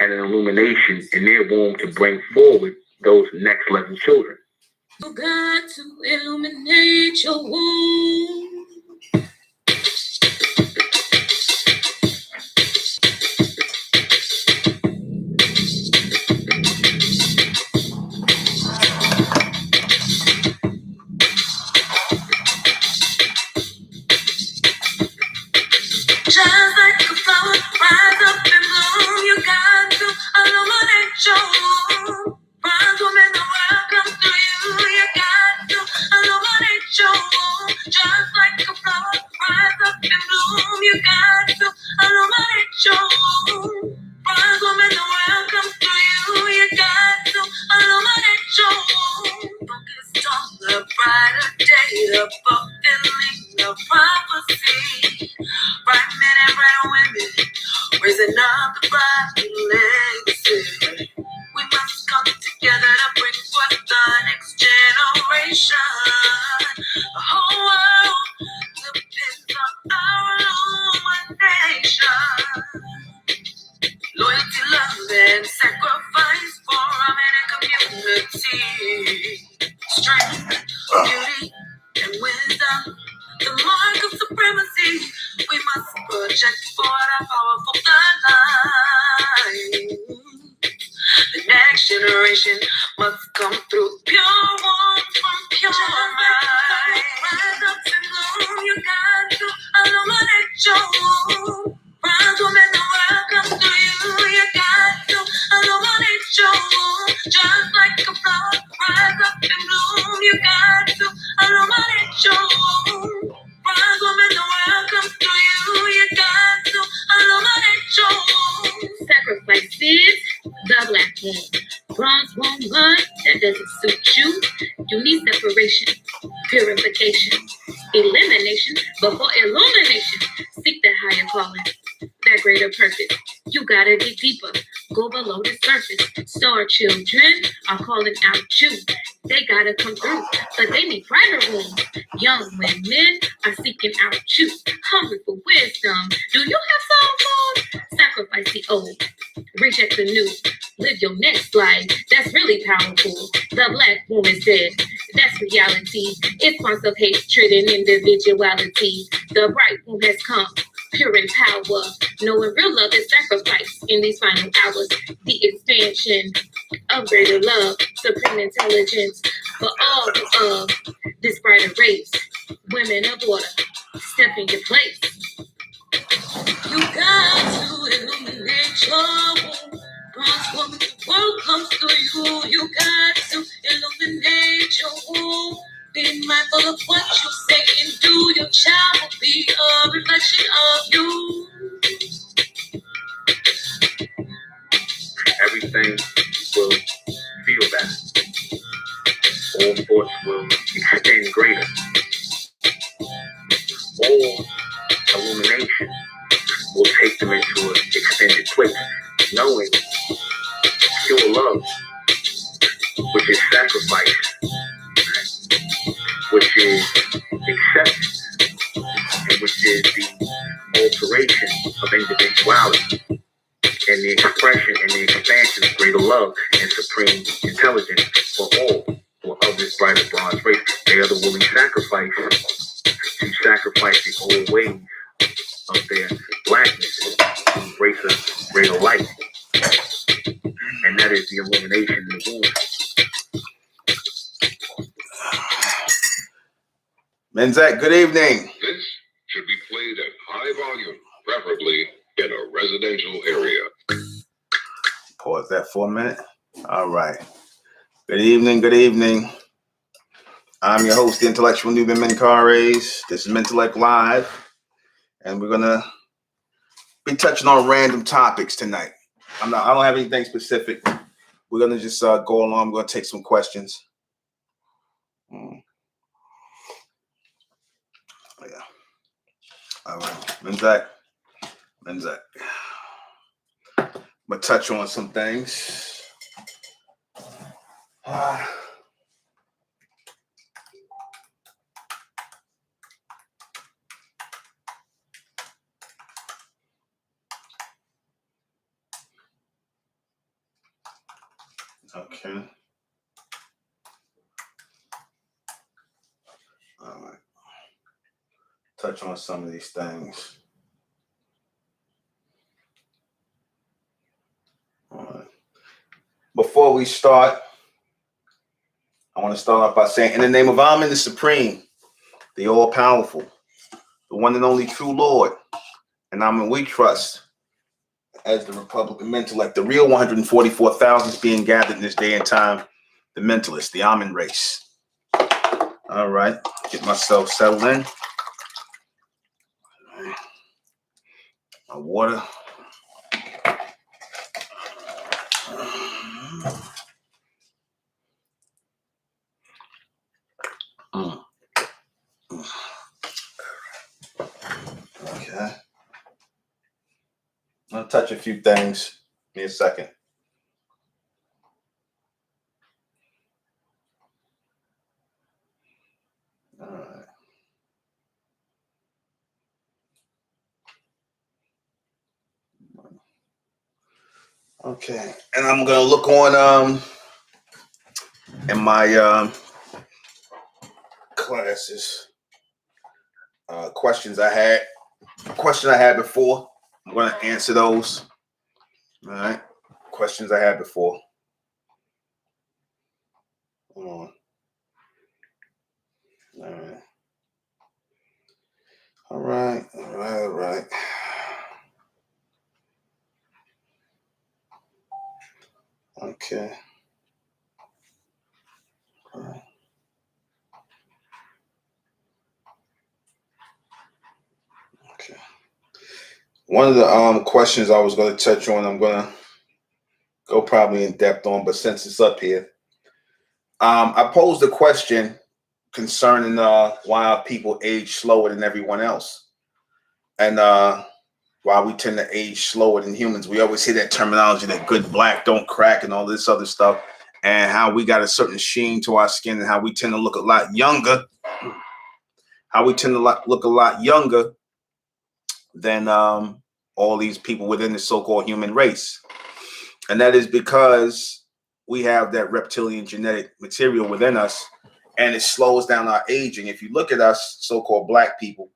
and an illumination in their womb to bring forward those next level children. You got to illuminate your womb. Just like a flower, rise up and bloom. You got to illuminate your womb. Rise, woman, the world comes through you. You got to illuminate your womb. Just like a flower, rise up and bloom. You got to illuminate your womb. Rise, woman, the world comes through you. You got to illuminate your womb. Focused on the brighter day, the fulfilling of prophecy. Bright men and brighter women, raising up the bright legacy. We must come together to bring forth the next generation. The whole world depends on our illumination. Loyalty, love, and sacrifice for our men and community. Strength, beauty, and wisdom. The mark of supremacy, we must project forward our powerful bloodline. The next generation must come through pure warmth from pure mind. Rise up and bloom, you got to illuminate your womb. Rise, woman, the world comes through you. You got to illuminate your womb. Just like a flower, rise up and bloom, you got to illuminate your womb. Rise, woman, the world comes through you. You got to illuminate your womb. Sacrifices, the black womb. Bronze woman, that doesn't suit you. You need separation, purification, elimination. Before illumination, seek the higher calling, that greater purpose. You gotta dig deeper, go below the surface. Star children are calling out you. They gotta come through, but they need brighter rooms. Young women are seeking out you, hungry for wisdom. Do you have soul food? Sacrifice the old, reject the new. Live your next life, that's really powerful. The black woman said, that's reality. It's parts of hatred and individuality. The bright womb has come, pure in power. Knowing real love is sacrifice in these final hours. The expansion of greater love, supreme intelligence for all of this brighter race. Women of water, step in your place. You got to illuminate your womb. Bronze woman, the world comes through you. You got to illuminate your womb. Be mindful of what you say and do. Your child will be a reflection of you. Everything will feel better. All thoughts will extend greater. All illumination will take them into an extended place, knowing pure love, which is sacrifice, which is acceptance, and which is the alteration of individuality, and the expression and the expansion of greater love and supreme intelligence for all who are of this brighter bronze race. They are the willing sacrifice to sacrifice the old ways of their blackness to embrace a greater light. And that is the illumination in the womb. Mentellect, good evening. This should be played at high volume, preferably in a residential area. Pause that for a minute. All right. Good evening. Good evening. I'm your host, the intellectual Nuben Mencares. This is Mentellect Live, and we're gonna be touching on random topics tonight. I don't have anything specific. We're gonna just go along. We're gonna take some questions. Yeah. All right, Mentellect. I'm gonna touch on some things. Okay. All right. Touch on some of these things. All right. Before we start, I want to start off by saying, in the name of Amen, the Supreme, the all-powerful, the one and only true Lord, and Amen, we trust, as the Republican Mentellect, the real 144,000 is being gathered in this day and time, the Mentalists, the Amen race. All right. Get myself settled in. My water. Okay. I'll touch a few things. Give me a second. All right. Okay. And I'm gonna look on in my classes. Question I had before. I'm gonna answer those. All right. Questions I had before. Hold on. All right. All right. All right. All right. Okay. All right. Okay. One of the questions I was going to touch on, I'm going to go probably in depth on, but since it's up here, I posed a question concerning why people age slower than everyone else, and why we tend to age slower than humans. We always hear that terminology, that good black don't crack and all this other stuff, and how we got a certain sheen to our skin and how we tend to look a lot younger, than all these people within the so-called human race. And that is because we have that reptilian genetic material within us, and it slows down our aging. If you look at us, so-called black people,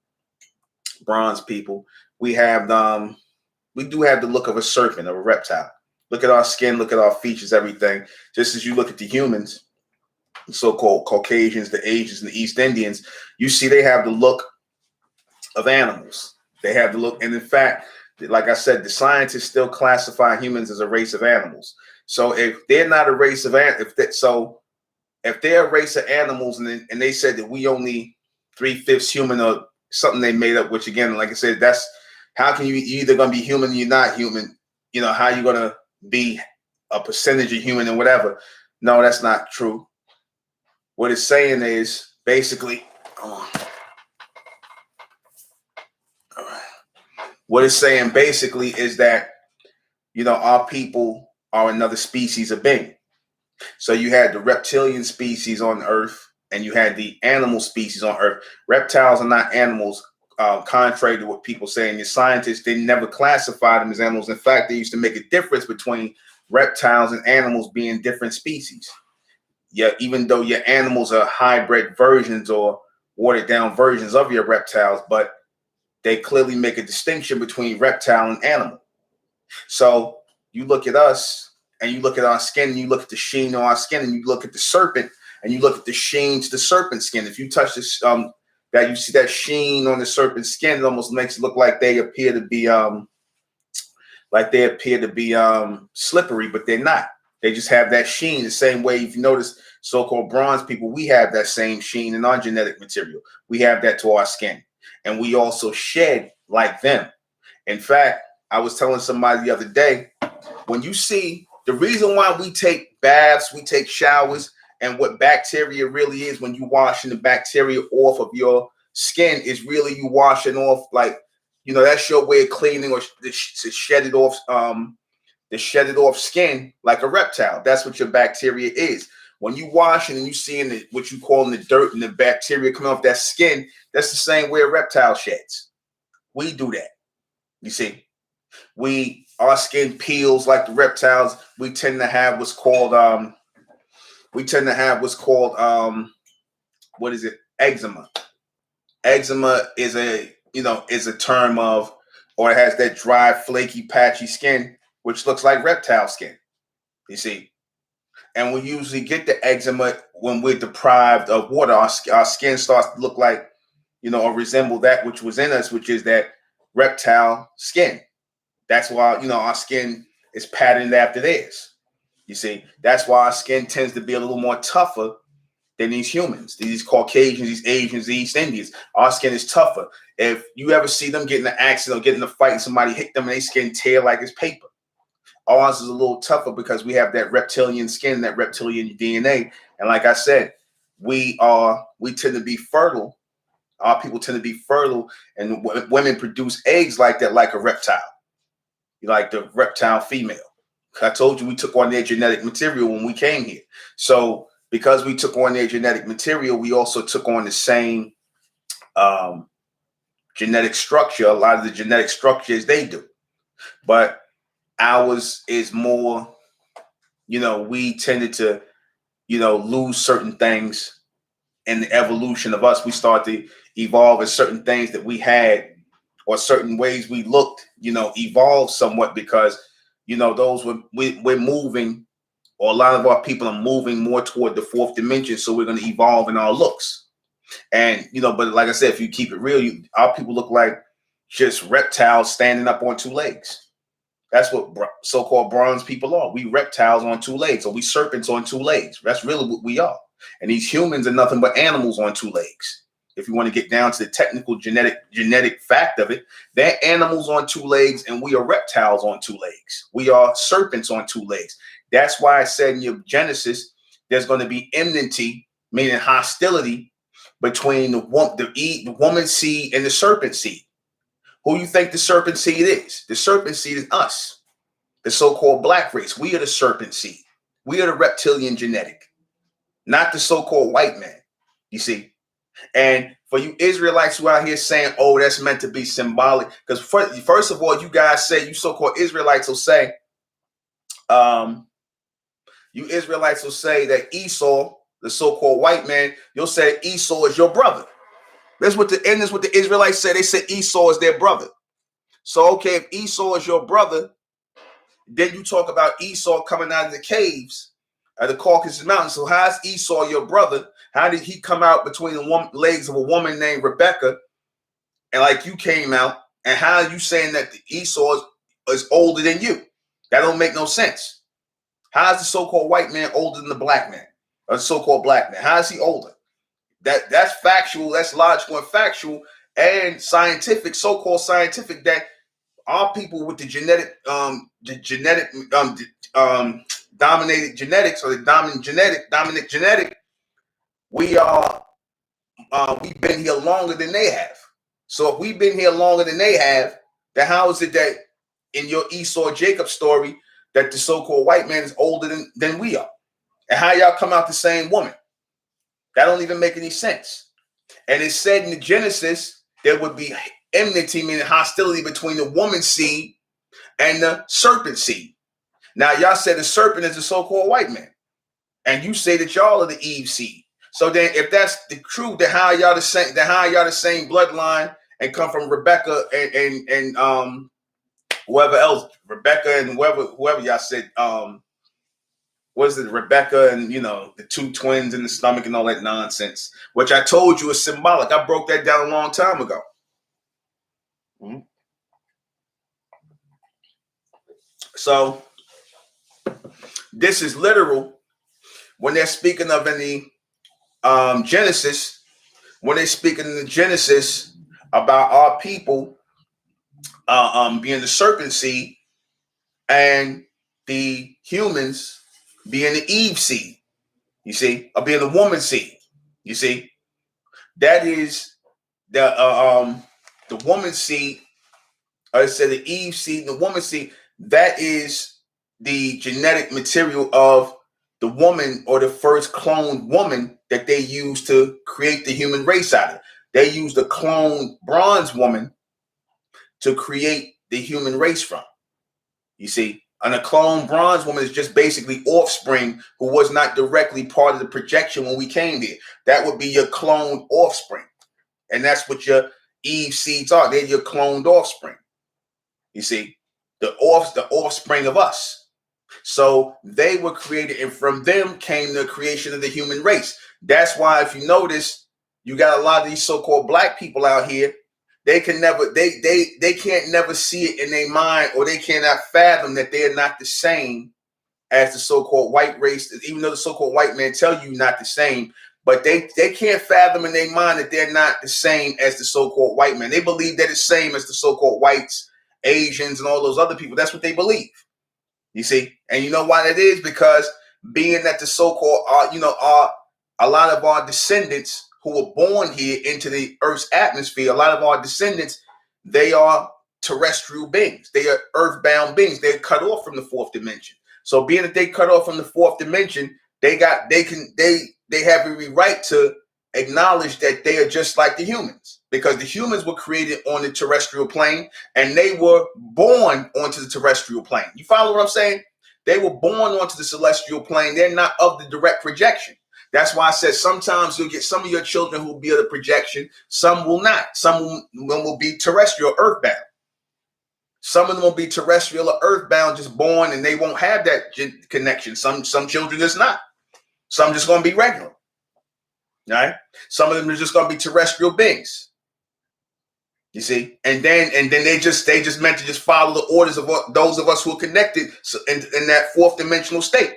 bronze people, we do have the look of a serpent, of a reptile. Look at our skin, look at our features, everything. Just as you look at the humans, the so-called Caucasians, the Asians, and the East Indians, you see they have the look of animals. They have the look, and in fact, like I said, the scientists still classify humans as a race of animals. So if they're not a race of if they're a race of animals, and they said that we only 3/5 human or something they made up, which again, like I said, that's how can you either gonna be human or you're not human? You know, how you gonna be a percentage of human and whatever? No, that's not true. What it's saying is basically, what it's saying basically is that, you know, our people are another species of being. So you had the reptilian species on Earth, and you had the animal species on Earth. Reptiles are not animals, contrary to what people say. And the scientists, they never classified them as animals. In fact, they used to make a difference between reptiles and animals being different species. Yeah, even though your animals are hybrid versions or watered down versions of your reptiles, but they clearly make a distinction between reptile and animal. So you look at us and you look at our skin and you look at the sheen on our skin and you look at the serpent and you look at the sheen to the serpent skin. If you touch this, that you see that sheen on the serpent skin, it almost makes it look like they appear to be slippery, but they're not. They just have that sheen. The same way, if you notice, so-called bronze people, we have that same sheen in our genetic material. We have that to our skin, and we also shed like them. In fact, I was telling somebody the other day, when you see the reason why we take baths, we take showers, and what bacteria really is, when you washing the bacteria off of your skin, is really you washing off, like, you know, that's your way of cleaning or to shed it off, the shedded off skin like a reptile. That's what your bacteria is. When you washing and you seeing what you call the dirt and the bacteria coming off that skin, that's the same way a reptile sheds. We do that. You see, we our skin peels like the reptiles. We tend to have what's called what is it? Eczema. Eczema is a term of, or it has that dry, flaky, patchy skin, which looks like reptile skin. You see, and we usually get the eczema when we're deprived of water. Our skin starts to look like, or resemble that which was in us, which is that reptile skin. That's why, our skin is patterned after theirs. You see, that's why our skin tends to be a little more tougher than these humans, these Caucasians, these Asians, these East Indians. Our skin is tougher. If you ever see them get in an accident or get in a fight and somebody hit them and their skin tear like it's paper, ours is a little tougher because we have that reptilian skin, that reptilian DNA. And like I said, we tend to be fertile. Our people tend to be fertile, and women produce eggs like that, like a reptile, like the reptile female. I told you we took on their genetic material when we came here. So because we took on their genetic material, we also took on the same genetic structure, a lot of the genetic structures they do. But ours is more, we tended to, lose certain things in the evolution of us. We start to evolve in certain things that we had, or certain ways we looked, evolved somewhat because, we're moving, or a lot of our people are moving more toward the fourth dimension. So we're going to evolve in our looks. And, but like I said, if you keep it real, our people look like just reptiles standing up on two legs. That's what so-called bronze people are. We reptiles on two legs, or we serpents on two legs. That's really what we are. And these humans are nothing but animals on two legs. If you want to get down to the technical genetic fact of it, they're animals on two legs, and we are reptiles on two legs. We are serpents on two legs. That's why I said in your Genesis, there's going to be enmity, meaning hostility, between the woman seed and the serpent seed. Who you think the serpent seed is? The serpent seed is us, the so-called black race. We are the serpent seed. We are the reptilian genetic, not the so-called white man. You see? And for you Israelites who are out here saying, oh, that's meant to be symbolic, because first of all, you guys say, you so-called Israelites will say, that Esau, the so-called white man, you'll say Esau is your brother. That's what the Israelites say. They say Esau is their brother. So, okay, if Esau is your brother, then you talk about Esau coming out of the caves at the Caucasus Mountains. So how is Esau your brother? How did he come out between the legs of a woman named Rebecca, and like you came out? And how are you saying that Esau is older than you? That don't make no sense. How is the so-called white man older than the black man, or the so-called black man? How is he older? That's factual. That's logical and factual and scientific, so-called scientific, that our people with the dominated genetics, or the dominant genetic, we've been here longer than they have. So if we've been here longer than they have, then how is it that in your Esau Jacob story that the so-called white man is older than we are? And how y'all come out the same woman? That don't even make any sense. And it said in the Genesis there would be enmity, meaning hostility, between the woman seed and the serpent seed. Now y'all said the serpent is the so-called white man, and you say that y'all are the Eve seed. So then, if that's the truth, then how y'all the same? Then how y'all the same bloodline and come from Rebecca and whoever else, Rebecca and whoever y'all said, what is it, Rebecca and the two twins in the stomach and all that nonsense, which I told you is symbolic. I broke that down a long time ago. Mm-hmm. So this is literal when they're speaking of in the Genesis. When they're speaking in the Genesis about our people being the serpent seed and the humans being the Eve seed, you see, or being the woman seed, you see, that is the woman seed. I said the Eve seed and the woman seed. That is the genetic material of the woman, or the first cloned woman that they used to create the human race out of. They used a cloned bronze woman to create the human race from. You see, and a clone bronze woman is just basically offspring who was not directly part of the projection when we came here. That would be your cloned offspring. And that's what your Eve seeds are. They're your cloned offspring. You see, the offspring of us. So they were created, and from them came the creation of the human race. That's why, if you notice, you got a lot of these so-called black people out here. They can never, they can't never see it in their mind, or they cannot fathom that they are not the same as the so-called white race. Even though the so-called white man tell you not the same, but they can't fathom in their mind that they're not the same as the so-called white man. They believe they're the same as the so-called whites, Asians, and all those other people. That's what they believe. You see, and you know why that is? Because being that the so-called, a lot of our descendants who were born here into the Earth's atmosphere, a lot of our descendants, they are terrestrial beings. They are earthbound beings. They're cut off from the fourth dimension. So being that they cut off from the fourth dimension, they have every right to acknowledge that they are just like the humans, because the humans were created on the terrestrial plane and they were born onto the terrestrial plane. You follow what I'm saying? They were born onto the celestial plane. They're not of the direct projection. That's why I said sometimes you'll get some of your children who will be of the projection, some will not. Some will be terrestrial, earthbound. Some of them will be terrestrial or earthbound, just born, and they won't have that connection. Some children just not. Some just going to be regular. Right? Some of them are just going to be terrestrial beings. You see, and then they just meant to just follow the orders of those of us who are connected in that fourth dimensional state.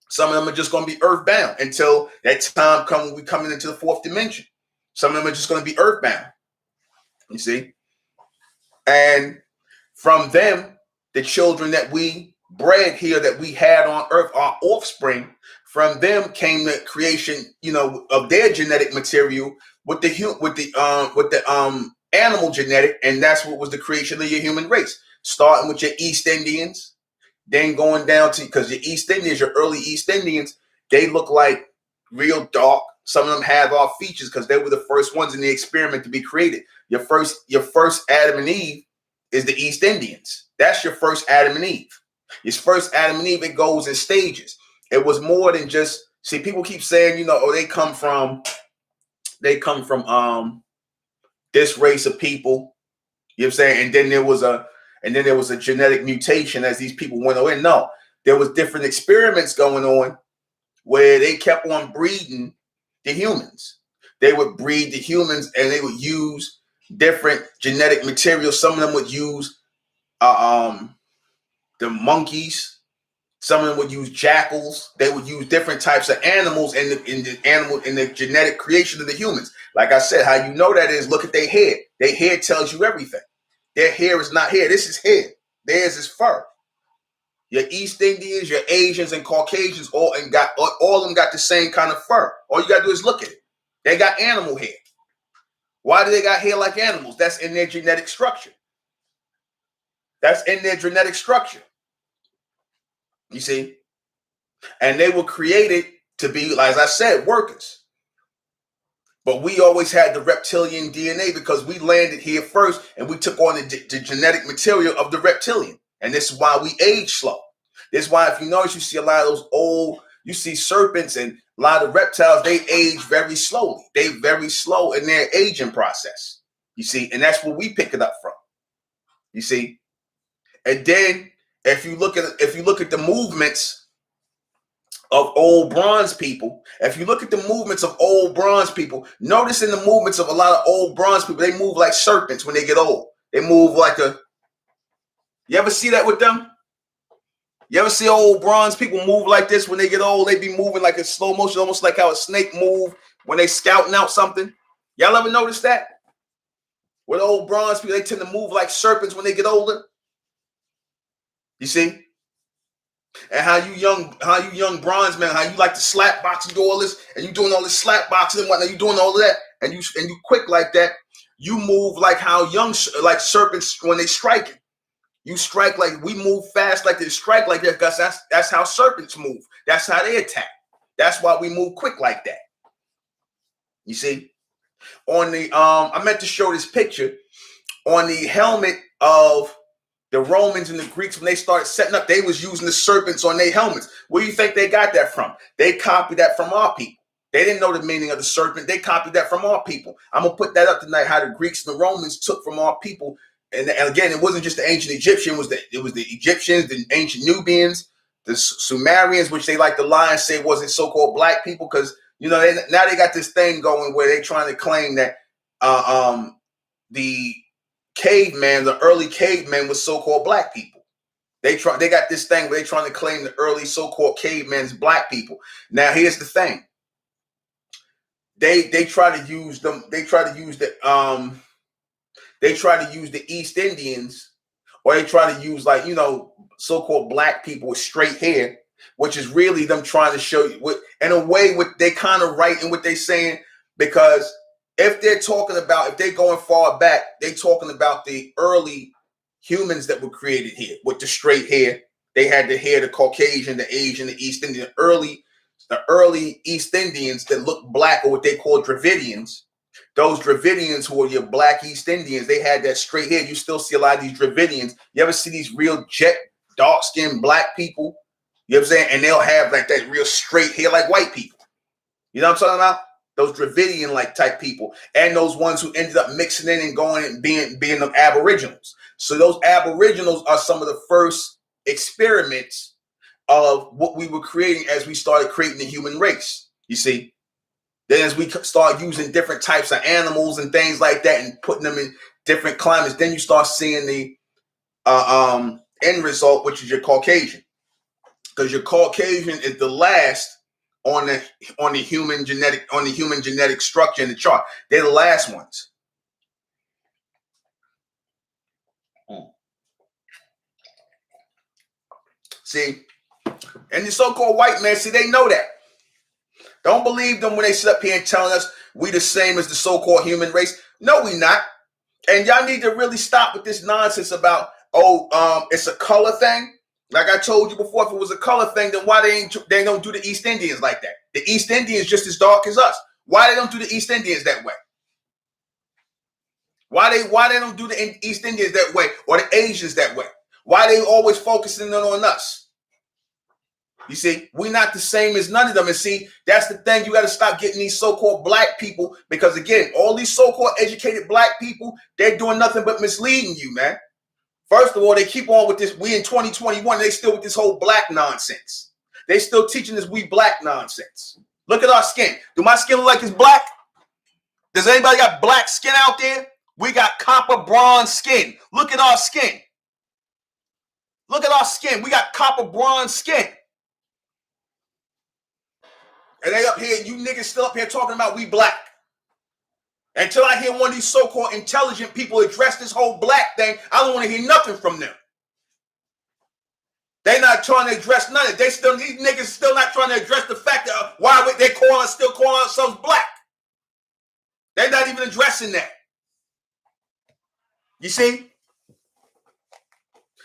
Some of them are just going to be earthbound until that time comes when we coming into the fourth dimension. Some of them are just going to be earthbound. You see, and from them, the children that we bred here, that we had on Earth, our offspring, from them came the creation, of their genetic material with the animal genetic, and that's what was the creation of your human race. Starting with your East Indians, then going down to, because your East Indians, your early East Indians, they look like real dark. Some of them have our features because they were the first ones in the experiment to be created. Your first Adam and Eve is the East Indians. That's your first Adam and Eve. Your first Adam and Eve, it goes in stages. It was more than just, see, people keep saying, they come from this race of people. You know what I'm saying? And then there was a genetic mutation as these people went away. No, there was different experiments going on where they kept on breeding the humans. They would breed the humans and they would use different genetic materials. Some of them would use the monkeys. Some of them would use jackals. They would use different types of animals in the genetic creation of the humans. Like I said, how you know that is look at their hair. Their hair tells you everything. Their hair is not hair. This is hair. Theirs is fur. Your East Indians, your Asians, and Caucasians all of them got the same kind of fur. All you gotta do is look at it. They got animal hair. Why do they got hair like animals? That's in their genetic structure. You see? And they were created to be, as I said, workers. But we always had the reptilian DNA because we landed here first and we took on the genetic material of the reptilian. And this is why we age slow. This is why, if you notice, you see a lot of those you see serpents and a lot of reptiles, they age very slowly. They're very slow in their aging process. You see, and that's where we pick it up from. You see? And then if you look at the movements of old bronze people, notice in the movements of a lot of old bronze people, they move like serpents when they get old. They move like you ever see that with them? You ever see old bronze people move like this when they get old? They be moving like in slow motion, almost like how a snake move when they scouting out something. Y'all ever notice that? With old bronze people, they tend to move like serpents when they get older. You see? And how you young bronze man, how you like to slap box and do all this, and you doing all this slap boxing and whatnot, you doing all of that, and you quick like that. You move like how like serpents when they strike it. You strike like we move fast, like they strike like that, because that's how serpents move. That's how they attack. That's why we move quick like that. You see? On the I meant to show this picture on the helmet of The Romans and the Greeks, when they started setting up, they was using the serpents on their helmets. Where do you think they got that from? They copied that from our people. They didn't know the meaning of the serpent. They copied that from our people. I'm going to put that up tonight, how the Greeks and the Romans took from our people. And again, it wasn't just the ancient Egyptian. It was the Egyptians, the ancient Nubians, the Sumerians, which they like to lie and say wasn't so-called black people, because, you know, now they got this thing going where they're trying to claim that the caveman, the early cavemen, was so-called black people. They got this thing where they're trying to claim the early so-called cavemen's black people. Now, here's the thing. They try to use them. They try to use the East Indians, or they try to use, like, you know, so-called black people with straight hair, which is really them trying to show you what, in a way, what they kind of right in what they're saying, because if they're going far back, they're talking about the early humans that were created here with the straight hair. They had the hair, the Caucasian, the Asian, the East Indian, the early East Indians that looked black, or what they call Dravidians. Those Dravidians, who are your black East Indians, they had that straight hair. You still see a lot of these Dravidians. You ever see these real jet, dark-skinned black people? You know what I'm saying? And they'll have like that real straight hair like white people. You know what I'm talking about? Those Dravidian-like type people. And those ones who ended up mixing in and going and being them Aboriginals. So those Aboriginals are some of the first experiments of what we were creating as we started creating the human race. You see? Then as we start using different types of animals and things like that and putting them in different climates, then you start seeing the end result, which is your Caucasian. Because your Caucasian is the last on the human genetic structure in the chart. They're the last ones. See, and the so-called white man, see, they know that. Don't believe them when they sit up here and telling us we the same as the so-called human race. No, we not. And y'all need to really stop with this nonsense about, it's a color thing. Like I told you before, if it was a color thing, then why they don't do the East Indians like that? The East Indians just as dark as us. Why they don't do the East Indians that way? Why they don't do the East Indians that way, or the Asians that way? Why they always focusing on us? You see, we're not the same as none of them. And see, that's the thing. You got to stop getting these so-called black people, because again, all these so-called educated black people, they're doing nothing but misleading you, man. First of all, they keep on with this. We in 2021, they still with this whole black nonsense. They still teaching this we black nonsense. Look at our skin. Do my skin look like it's black? Does anybody got black skin out there? We got copper bronze skin. Look at our skin. Look at our skin. We got copper bronze skin. And they up here, you niggas still up here talking about we black. Until I hear one of these so-called intelligent people address this whole black thing, I don't want to hear nothing from them. They not trying to address none of it. These niggas still not trying to address the fact that why they still calling themselves black. They're not even addressing that. You see?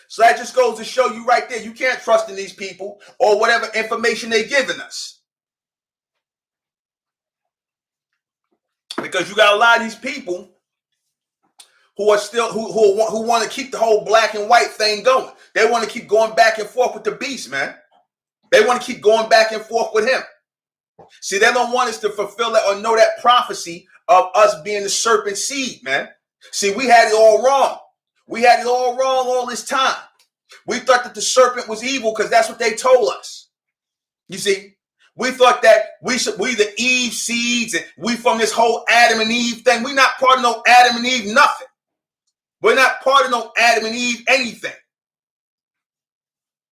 So that just goes to show you right there, you can't trust in these people or whatever information they're giving us. Because you got a lot of these people who are still who want to keep the whole black and white thing going. They want to keep going back and forth with the beast, man. They want to keep going back and forth with him. See, they don't want us to fulfill that or know that prophecy of us being the serpent seed, man. See, we had it all wrong. We had it all wrong all this time. We thought that the serpent was evil because that's what they told us. You see? We thought that we the Eve seeds and we from this whole Adam and Eve thing. We're not part of no Adam and Eve nothing. We're not part of no Adam and Eve anything.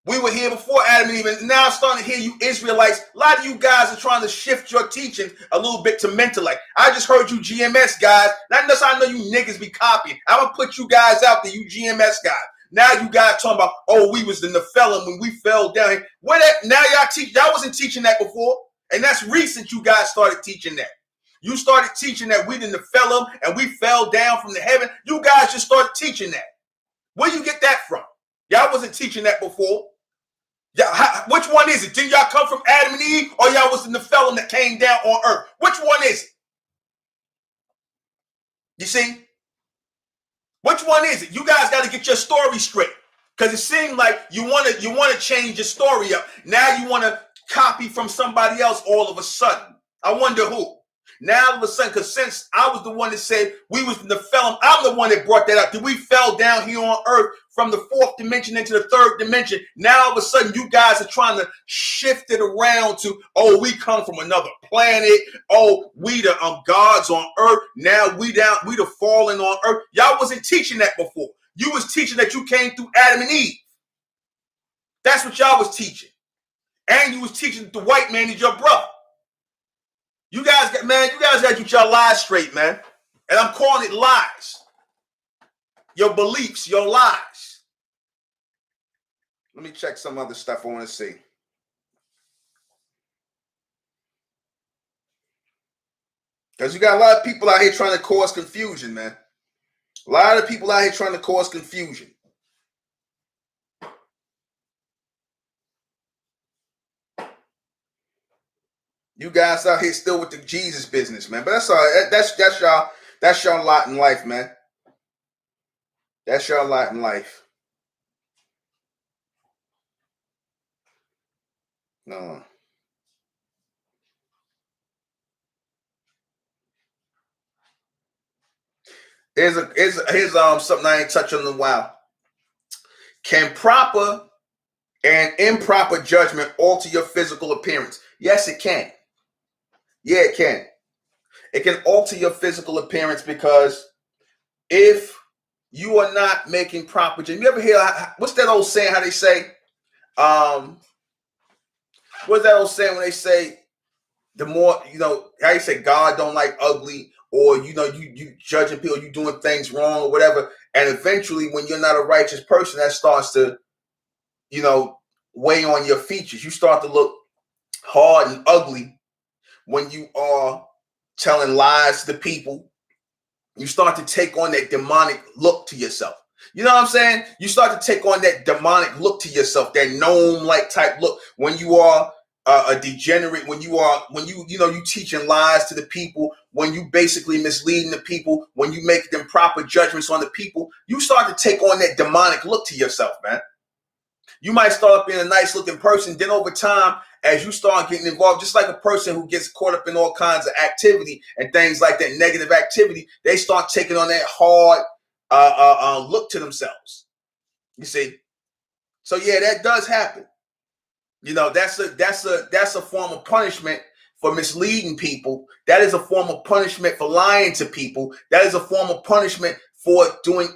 We were here before Adam and Eve, and now I'm starting to hear you Israelites. A lot of you guys are trying to shift your teaching a little bit to Mentellect. I just heard you GMS guys. Not unless I know you niggas be copying. I'm going to put you guys out there, you GMS guys. Now you guys talking about, oh, we was the Nephilim when we fell down here. Now y'all wasn't teaching that before. And that's recent you guys started teaching that. You started teaching that we the Nephilim and we fell down from the heaven. You guys just started teaching that. Where you get that from? Y'all wasn't teaching that before. Which one is it? Did y'all come from Adam and Eve, or y'all was the Nephilim that came down on earth? Which one is it? You see? Which one is it? You guys got to get your story straight. Because it seemed like you want to change your story up. Now you want to copy from somebody else all of a sudden. I wonder who. Now all of a sudden, because since I was the one that said we was in the film, I'm the one that brought that up. That we fell down here on Earth from the fourth dimension into the third dimension. Now all of a sudden, you guys are trying to shift it around to, oh, we come from another planet. Oh, we the gods on Earth. Now we the fallen on Earth. Y'all wasn't teaching that before. You was teaching that you came through Adam and Eve. That's what y'all was teaching. And you was teaching that the white man is your brother. You guys got to get your lies straight, man. And I'm calling it lies. Your beliefs, your lies. Let me check some other stuff I want to see. Because you got a lot of people out here trying to cause confusion, man. A lot of people out here trying to cause confusion. You guys out here still with the Jesus business, man. But that's all right. That's y'all lot in life, man. That's y'all lot in life. No. Here's something I ain't touched on in a while. Can proper and improper judgment alter your physical appearance? Yes, it can. Yeah, it can. It can alter your physical appearance because if you are not making proper judgment, you ever hear what's that old saying? How they say, what's that old saying when they say the more how you say God don't like ugly, or you judging people, you doing things wrong or whatever, and eventually when you're not a righteous person, that starts to weigh on your features. You start to look hard and ugly when you are telling lies to people. You start to take on that demonic look to yourself. You know what I'm saying? You start to take on that demonic look to yourself, that gnome-like type look when you are a degenerate, when you teaching lies to the people, when you basically misleading the people, when you make them proper judgments on the people, you start to take on that demonic look to yourself, man. You might start up being a nice looking person. Then over time, as you start getting involved, just like a person who gets caught up in all kinds of activity and things like that, negative activity, they start taking on that hard look to themselves. You see? So yeah, that does happen. That's a form of punishment for misleading people. That is a form of punishment for lying to people. That is a form of punishment for doing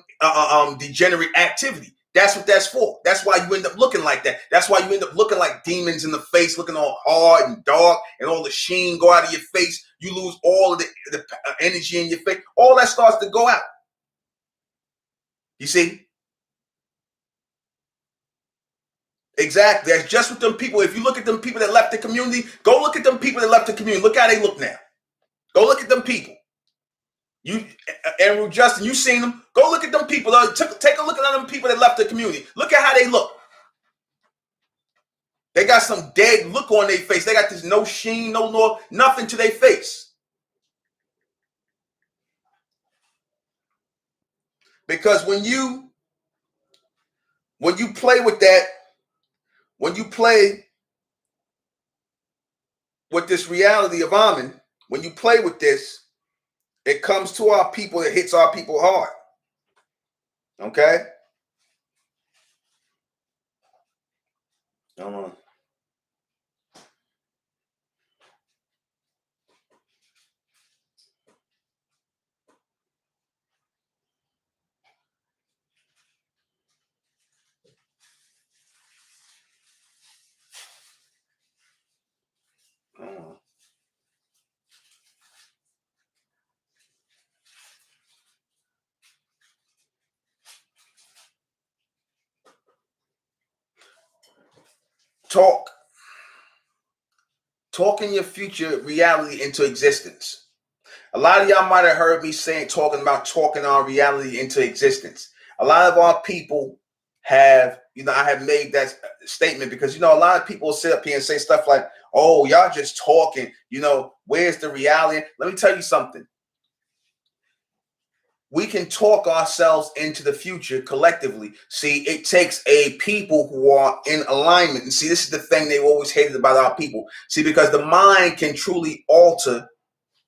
degenerate activity. That's what that's for. That's why you end up looking like that. That's why you end up looking like demons in the face, looking all hard and dark, and all the sheen go out of your face. You lose all of the energy in your face. All that starts to go out. You see? Exactly. That's just with them people. If you look at them people that left the community, go look at them people that left the community. Look how they look now. Go look at them people. You, Andrew, Justin, you seen them. Go look at them people. Take a look at them people that left the community. Look at how they look. They got some dead look on their face. They got this no sheen, no nothing to their face. Because when you play with that, when you play with this reality of Amen, when you play with this, it comes to our people, it hits our people hard. Okay? Come on. Talking your future reality into existence. A lot of y'all might have heard me talking about talking our reality into existence. A lot of our people have, I have made that statement because, a lot of people sit up here and say stuff like, oh, y'all just talking, where's the reality? Let me tell you something. we can talk ourselves into the future collectively. See, it takes a people who are in alignment. And see, this is the thing they always hated about our people. See, because the mind can truly alter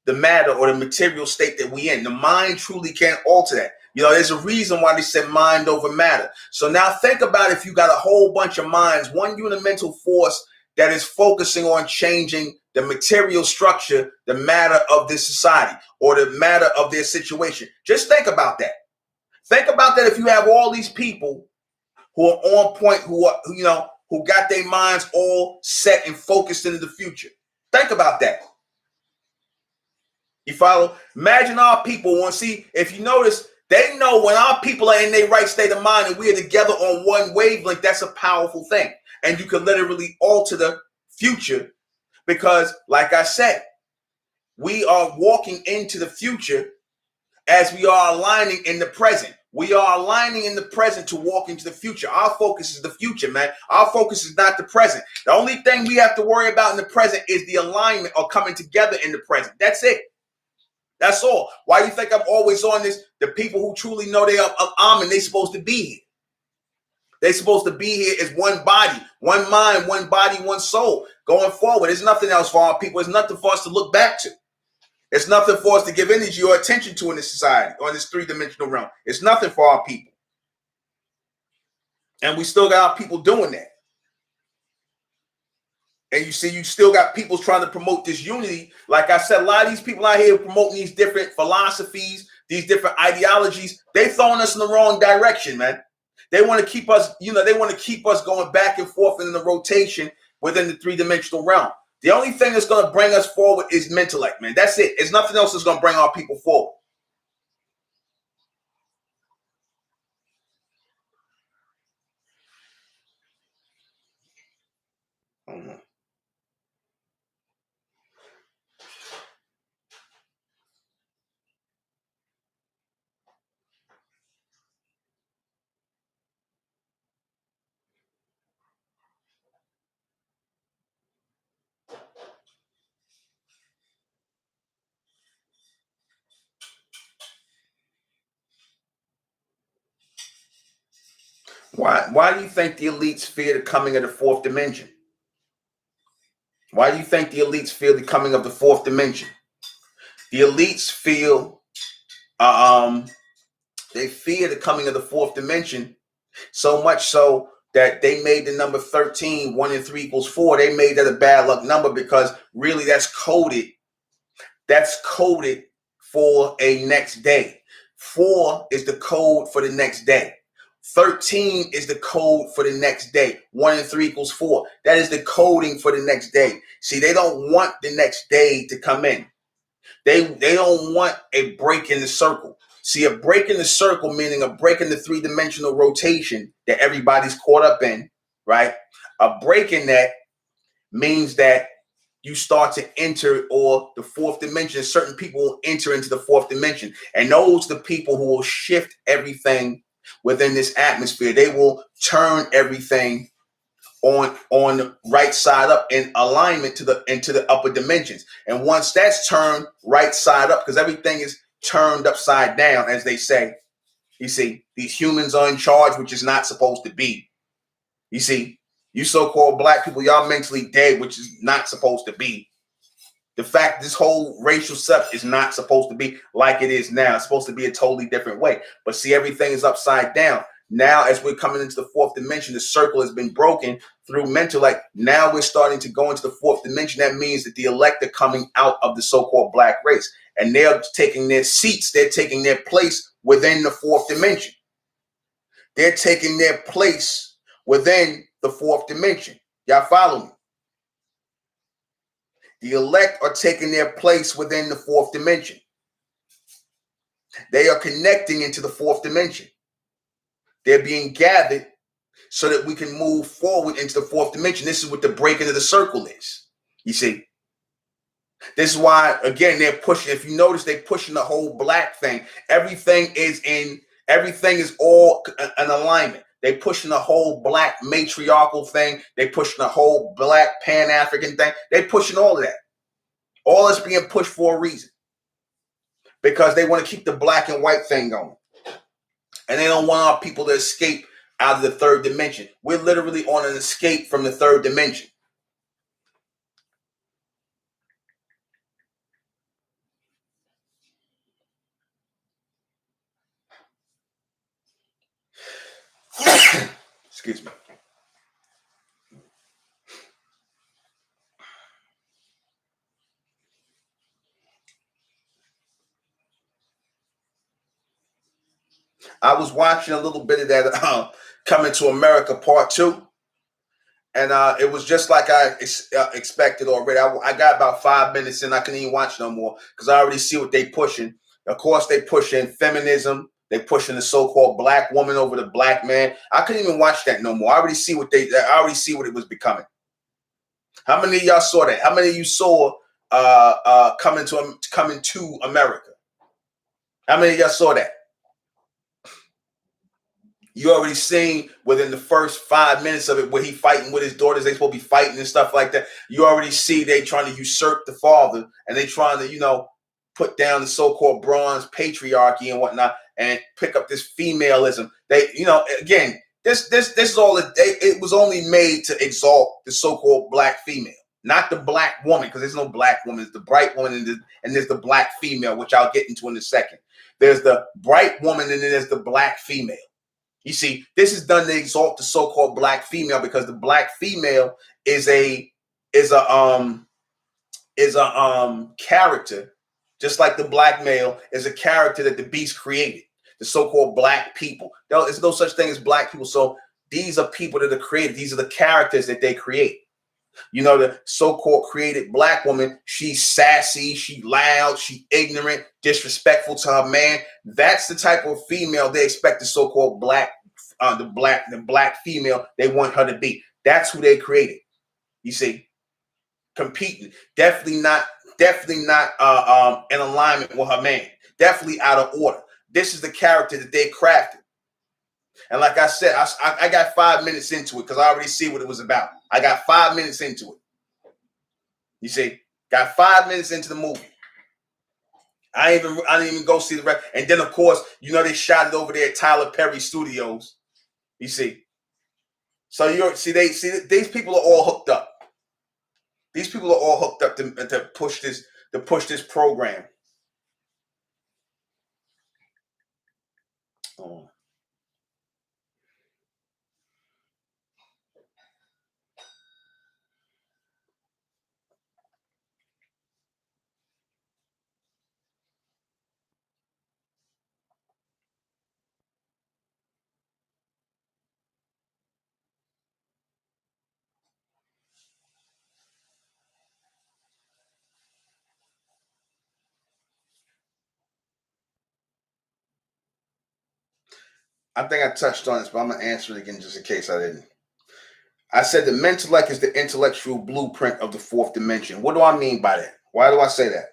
the matter or the material state that we in. The mind truly can't alter that. You know, there's a reason why they said mind over matter. So now think about if you got a whole bunch of minds, one unimental force that is focusing on changing the material structure, the matter of this society or the matter of their situation. Just think about that. Think about that if you have all these people who are on point, who are, you know, who got their minds all set and focused into the future. Think about that. You follow? Imagine our people want to see, if you notice, they know when our people are in their right state of mind and we are together on one wavelength, that's a powerful thing. And you can literally alter the future because, like I said, we are walking into the future as we are aligning in the present. We are aligning in the present to walk into the future. Our focus is the future, man. Our focus is not the present. The only thing we have to worry about in the present is the alignment or coming together in the present. That's it. That's all. Why you think I'm always on this? The people who truly know they are of Amen, they supposed to be here. They're supposed to be here as one body, one mind, one body, one soul. Going forward, there's nothing else for our people. There's nothing for us to look back to. It's nothing for us to give energy or attention to in this society or in this three-dimensional realm. It's nothing for our people. And we still got our people doing that. And you see, you still got people trying to promote this unity. Like I said, a lot of these people out here promoting these different philosophies, these different ideologies, they throwing us in the wrong direction, man. They want to keep us, you know, they want to keep us going back and forth in the rotation within the three-dimensional realm. The only thing that's going to bring us forward is Mentellect, man. That's it. There's nothing else that's going to bring our people forward. Why do you think the elites fear the coming of the fourth dimension? Why do you think the elites fear the coming of the fourth dimension? The elites feel, they fear the coming of the fourth dimension so much so that they made the number 13, 1 and 3 equals 4. They made that a bad luck number because really that's coded. That's coded for a next day. 4 is the code for the next day. 13 is the code for the next day. 1 and 3 equals 4. That is the coding for the next day. See, they don't want the next day to come in. They don't want a break in the circle. See, a break in the circle, meaning a break in the three-dimensional rotation that everybody's caught up in, right? A break in that means that you start to enter or the fourth dimension. Certain people will enter into the fourth dimension. And those are the people who will shift everything within this atmosphere. They will turn everything on the right side up in alignment into the upper dimensions. And once that's turned right side up, because everything is turned upside down, as they say, you see, these humans are in charge, which is not supposed to be. You see, you so-called black people, y'all mentally dead, which is not supposed to be. The fact this whole racial stuff is not supposed to be like it is now. It's supposed to be a totally different way. But see, everything is upside down. Now, as we're coming into the fourth dimension, the circle has been broken through Mentellect. Now we're starting to go into the fourth dimension. That means that the elect are coming out of the so-called black race. And they're taking their seats. They're taking their place within the fourth dimension. They're taking their place within the fourth dimension. Y'all follow me? The elect are taking their place within the fourth dimension. They are connecting into the fourth dimension. They're being gathered so that we can move forward into the fourth dimension. This is what the breaking of the circle is. You see, this is why, again, they're pushing. If you notice, they're pushing the whole black thing. Everything is all an alignment. They're pushing the whole black matriarchal thing. They're pushing the whole black Pan-African thing. They're pushing all of that. All is being pushed for a reason. because they want to keep the black and white thing going. And they don't want our people to escape out of the third dimension. We're literally on an escape from the third dimension. Excuse me. I was watching a little bit of that Coming to America Part 2. And it was just like I expected already. I got about 5 minutes in. I couldn't even watch no more because I already see what they pushing. Of course, they pushing feminism. They pushing the so-called black woman over the black man. I couldn't even watch that no more. I already see what it was becoming. How many of y'all saw that? How many of you saw Coming to America? How many of y'all saw that? You already seen within the first 5 minutes of it where he fighting with his daughters. They supposed to be fighting and stuff like that. You already see they trying to usurp the father and they trying to, put down the so-called bronze patriarchy and whatnot and pick up this femalism. They, again, this is all it was only made to exalt the so-called black female, not the black woman, because there's no black woman. It's the bright woman and there's the black female, which I'll get into in a second. There's the bright woman and then there's the black female. You see, this is done to exalt the so-called black female because the black female is a character, just like the black male is a character that the beast created. The so-called black people. There's no such thing as black people. So these are people that are created. These are the characters that they create. The so-called created black woman, she's sassy, she loud, she ignorant, disrespectful to her man. That's the type of female they expect the so-called the black female they want her to be. That's who they created. You see, competing, definitely not in alignment with her man, definitely out of order. This is the character that they crafted. And like I said, I got 5 minutes into it because I already see what it was about. I got 5 minutes into it. You see, got 5 minutes into the movie. I didn't even go see the rest. And then of course, they shot it over there at Tyler Perry Studios. You see, so these people are all hooked up. These people are all hooked up to push this program. Oh. I think I touched on this, but I'm going to answer it again just in case I didn't. I said the Mentellect is the intellectual blueprint of the fourth dimension. What do I mean by that? Why do I say that?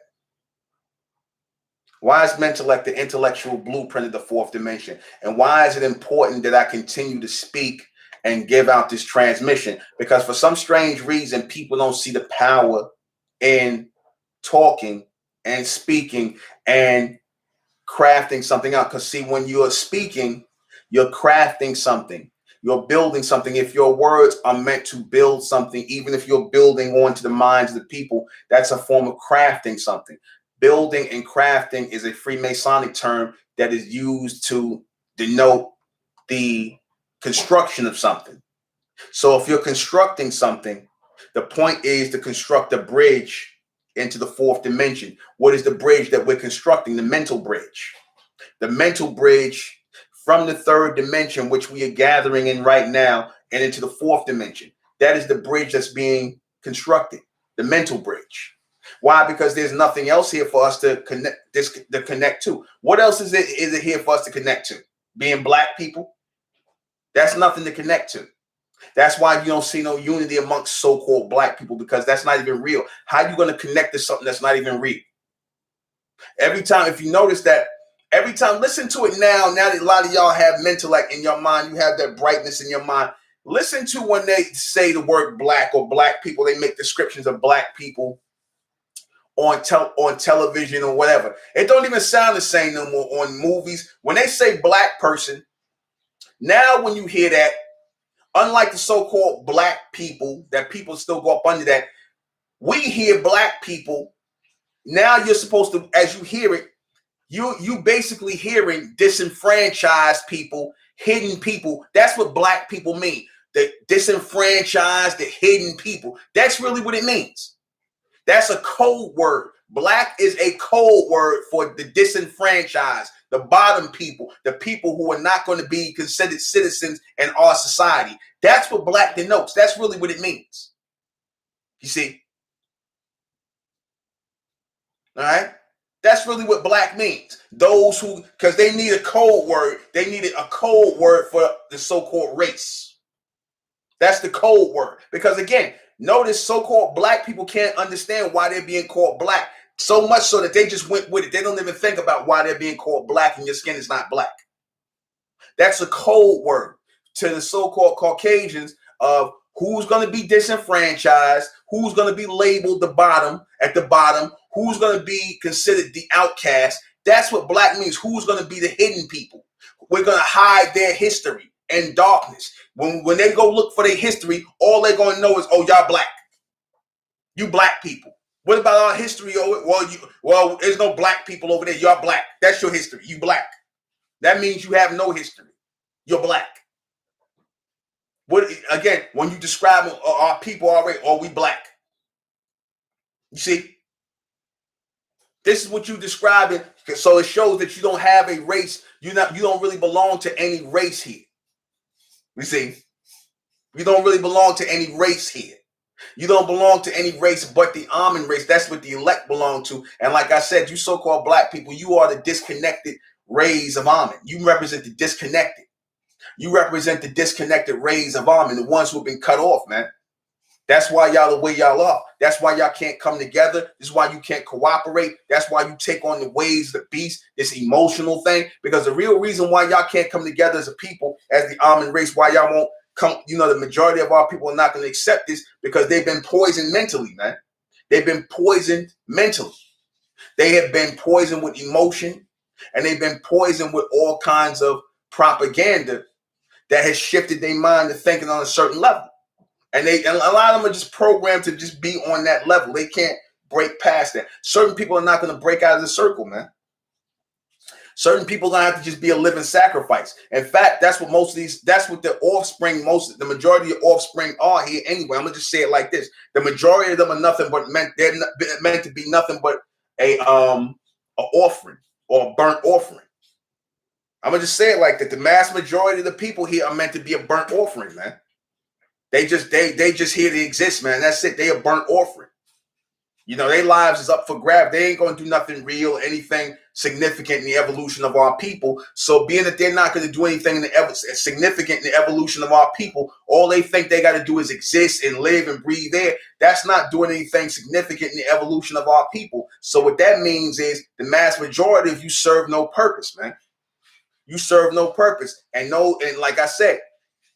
Why is Mentellect the intellectual blueprint of the fourth dimension? And why is it important that I continue to speak and give out this transmission? Because for some strange reason, people don't see the power in talking and speaking and crafting something out. Because see, when you're speaking, you're crafting something. You're building something. If your words are meant to build something, even if you're building onto the minds of the people, that's a form of crafting something. Building and crafting is a Freemasonic term that is used to denote the construction of something. So if you're constructing something, the point is to construct a bridge into the fourth dimension. What is the bridge that we're constructing? The mental bridge. The mental bridge from the third dimension, which we are gathering in right now, and into the fourth dimension. That is the bridge that's being constructed, the mental bridge. Why? Because there's nothing else here for us to connect to. What else is it here for us to connect to? Being black people? That's nothing to connect to. That's why you don't see no unity amongst so-called black people, because that's not even real. How are you going to connect to something that's not even real? Every time, if you notice that, every time, listen to it now that a lot of y'all have Mentellect in your mind, you have that brightness in your mind. Listen to when they say the word black or black people, they make descriptions of black people on television or whatever. It don't even sound the same no more on movies. When they say black person, now when you hear that, unlike the so-called black people, that people still go up under that, we hear black people. Now you're supposed to, as you hear it, you basically hearing disenfranchised people, hidden people. That's what black people mean. The disenfranchised, the hidden people. That's really what it means. That's a code word. Black is a code word for the disenfranchised, the bottom people, the people who are not going to be considered citizens in our society. That's what black denotes. That's really what it means. You see? All right? That's really what black means. Those who, because they need a code word. They needed a code word for the so-called race. That's the code word. Because again, notice so-called black people can't understand why they're being called black. So much so that they just went with it. They don't even think about why they're being called black and your skin is not black. That's a code word to the so-called Caucasians of who's going to be disenfranchised, who's going to be labeled at the bottom, who's going to be considered the outcast. That's what black means. Who's going to be the hidden people? We're going to hide their history in darkness. When they go look for their history, all they're going to know is, oh, y'all black. You black people. What about our history? Well, there's no black people over there. Y'all black. That's your history. You black. That means you have no history. You're black. What again? When you describe our people already, we black. You see, this is what you describing. So it shows that you don't have a race. You don't really belong to any race here. You see, you don't really belong to any race here. You don't belong to any race but the almond race. That's what the elect belong to. And like I said, you so-called black people, you are the disconnected rays of almond. You represent the disconnected. You represent the disconnected rays of almond, the ones who've been cut off, man. That's why y'all the way y'all are. That's why y'all can't come together. This is why you can't cooperate. That's why you take on the ways of the beast, this emotional thing. Because the real reason why y'all can't come together as a people, as the almond race, why y'all won't come, the majority of our people are not going to accept this because they've been poisoned mentally, man. They've been poisoned mentally. They have been poisoned with emotion, and they've been poisoned with all kinds of propaganda that has shifted their mind to thinking on a certain level. And a lot of them are just programmed to just be on that level. They can't break past that. Certain people are not going to break out of the circle, man. Certain people are going to have to just be a living sacrifice. In fact, that's what the offspring, the majority of offspring are here anyway. I'm going to just say it like this. The majority of them are nothing but they're meant to be nothing but a offering or a burnt offering. I'm going to just say it like that. The mass majority of the people here are meant to be a burnt offering, man. They just here to exist, man. That's it. They a burnt offering. Their lives is up for grab. They ain't going to do nothing real, anything significant in the evolution of our people. So being that they're not going to do anything significant in the evolution of our people, all they think they got to do is exist and live and breathe there. That's not doing anything significant in the evolution of our people. So what that means is the mass majority of you serve no purpose, man. You serve no purpose. And like I said,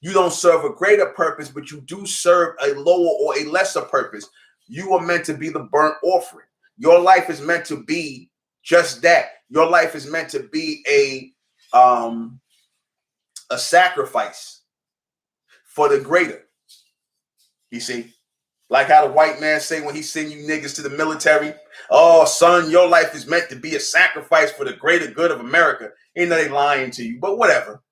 you don't serve a greater purpose, but you do serve a lower or a lesser purpose. You are meant to be the burnt offering. Your life is meant to be just that. Your life is meant to be a sacrifice for the greater. You see, like how the white man say when he send you niggas to the military, oh, son, your life is meant to be a sacrifice for the greater good of America. Ain't they lying to you, but whatever.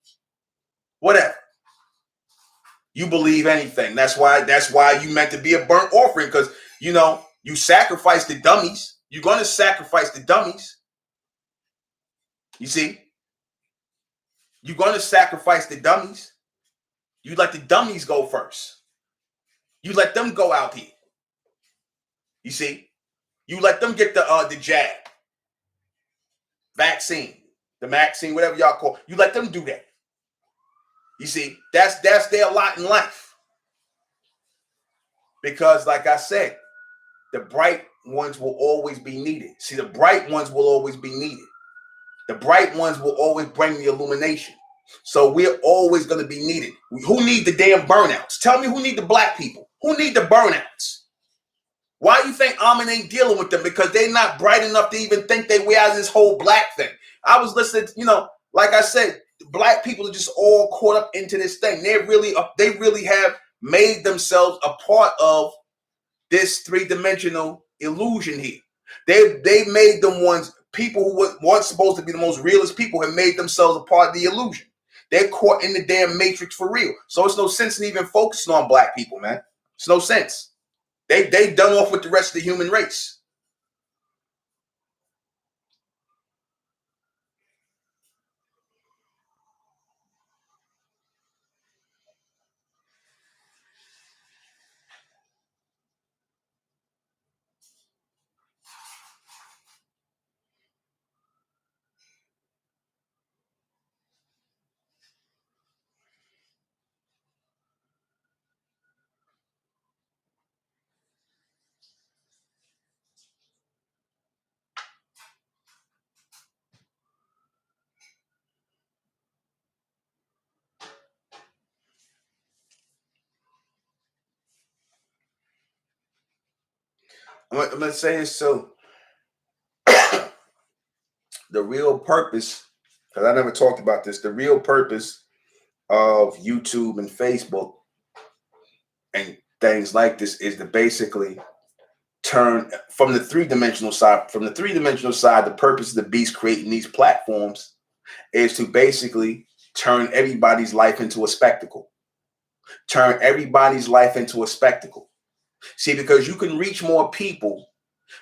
You believe anything. That's why you meant to be a burnt offering, because you sacrifice the dummies. You're going to sacrifice the dummies. You see? You're going to sacrifice the dummies. You let the dummies go first. You let them go out here. You see? You let them get the jab. Vaccine. The vaccine, whatever y'all call. You let them do that. You see? That's their lot in life. Because like I said, the bright ones will always be needed. See, the bright ones will always be needed. The bright ones will always bring the illumination. So we're always going to be needed. Who need the damn burnouts? Tell me who need the black people? Who need the burnouts? Why do you think Amen ain't dealing with them? Because they're not bright enough to even think they way out of this whole black thing. I was listening, like I said, black people are just all caught up into this thing. They really have made themselves a part of this three-dimensional illusion here. They made them people who were once supposed to be the most realest people have made themselves a part of the illusion. They're caught in the damn matrix for real. So it's no sense in even focusing on black people, man. It's no sense. They done off with the rest of the human race. I'm going to say this so the real purpose, because I never talked about this, the real purpose of YouTube and Facebook and things like this is to basically turn from the three-dimensional side. From the three-dimensional side, the purpose of the beast creating these platforms is to basically turn everybody's life into a spectacle. Turn everybody's life into a spectacle. See, because you can reach more people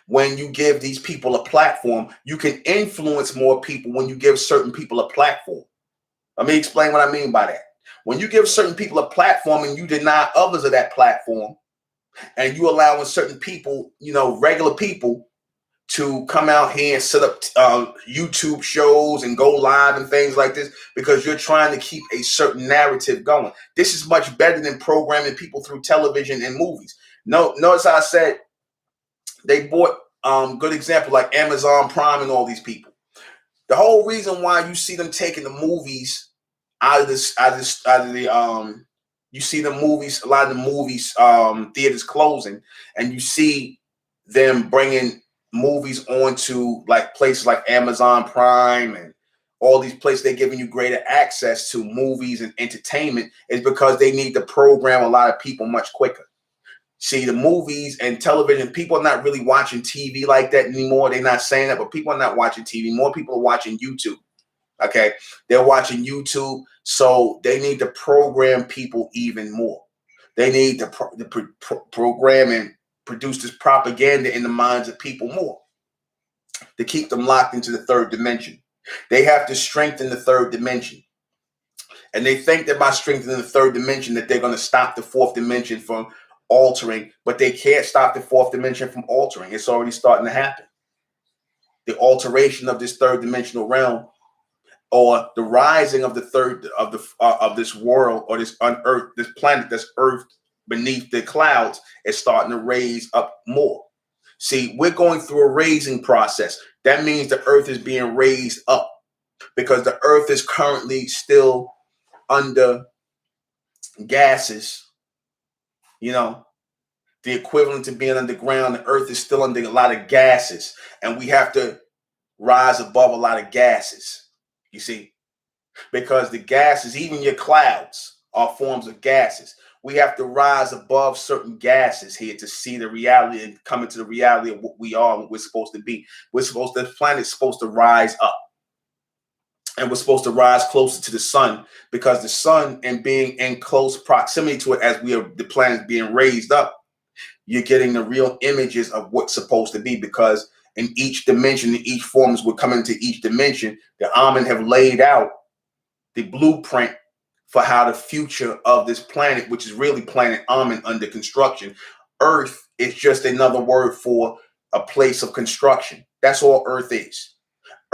when you give these people a platform. You can influence more people when you give certain people a platform. Let me explain what I mean by that. When you give certain people a platform and you deny others of that platform, and you allowing certain people, regular people, to come out here and set up YouTube shows and go live and things like this because you're trying to keep a certain narrative going. This is much better than programming people through television and movies. Notice how I said they bought good example like Amazon Prime and all these people. The whole reason why you see them taking the movies out of the you see the movies, a lot of the movies theaters closing, and you see them bringing movies onto like places like Amazon Prime and all these places. They're giving you greater access to movies and entertainment is because they need to program a lot of people much quicker. See, the movies and television, people are not really watching TV like that anymore. They're not saying that, but people are not watching TV. More people are watching YouTube. Okay, they're watching YouTube, so they need to program people even more. They need to program and produce this propaganda in the minds of people more to keep them locked into the third dimension. They have to strengthen the third dimension. And they think that by strengthening the third dimension that they're going to stop the fourth dimension from altering, but they can't stop the fourth dimension from altering. It's already starting to happen. The alteration of this third dimensional realm, or the rising of the third of this world, or this unearthed, this planet that's earthed beneath the clouds, is starting to raise up more. See, we're going through a raising process. That means the earth is being raised up because the earth is currently still under gases. The equivalent to being underground, the earth is still under a lot of gases, and we have to rise above a lot of gases. You see, because the gases, even your clouds, are forms of gases. We have to rise above certain gases here to see the reality and come into the reality of what we are and what we're supposed to be. The planet's supposed to rise up. And we're supposed to rise closer to the sun, because the sun, and being in close proximity to it as the planet being raised up, you're getting the real images of what's supposed to be, because in each dimension, in each form, as we're coming into each dimension, the Amen have laid out the blueprint for how the future of this planet, which is really planet Amen under construction. Earth is just another word for a place of construction. That's all Earth is.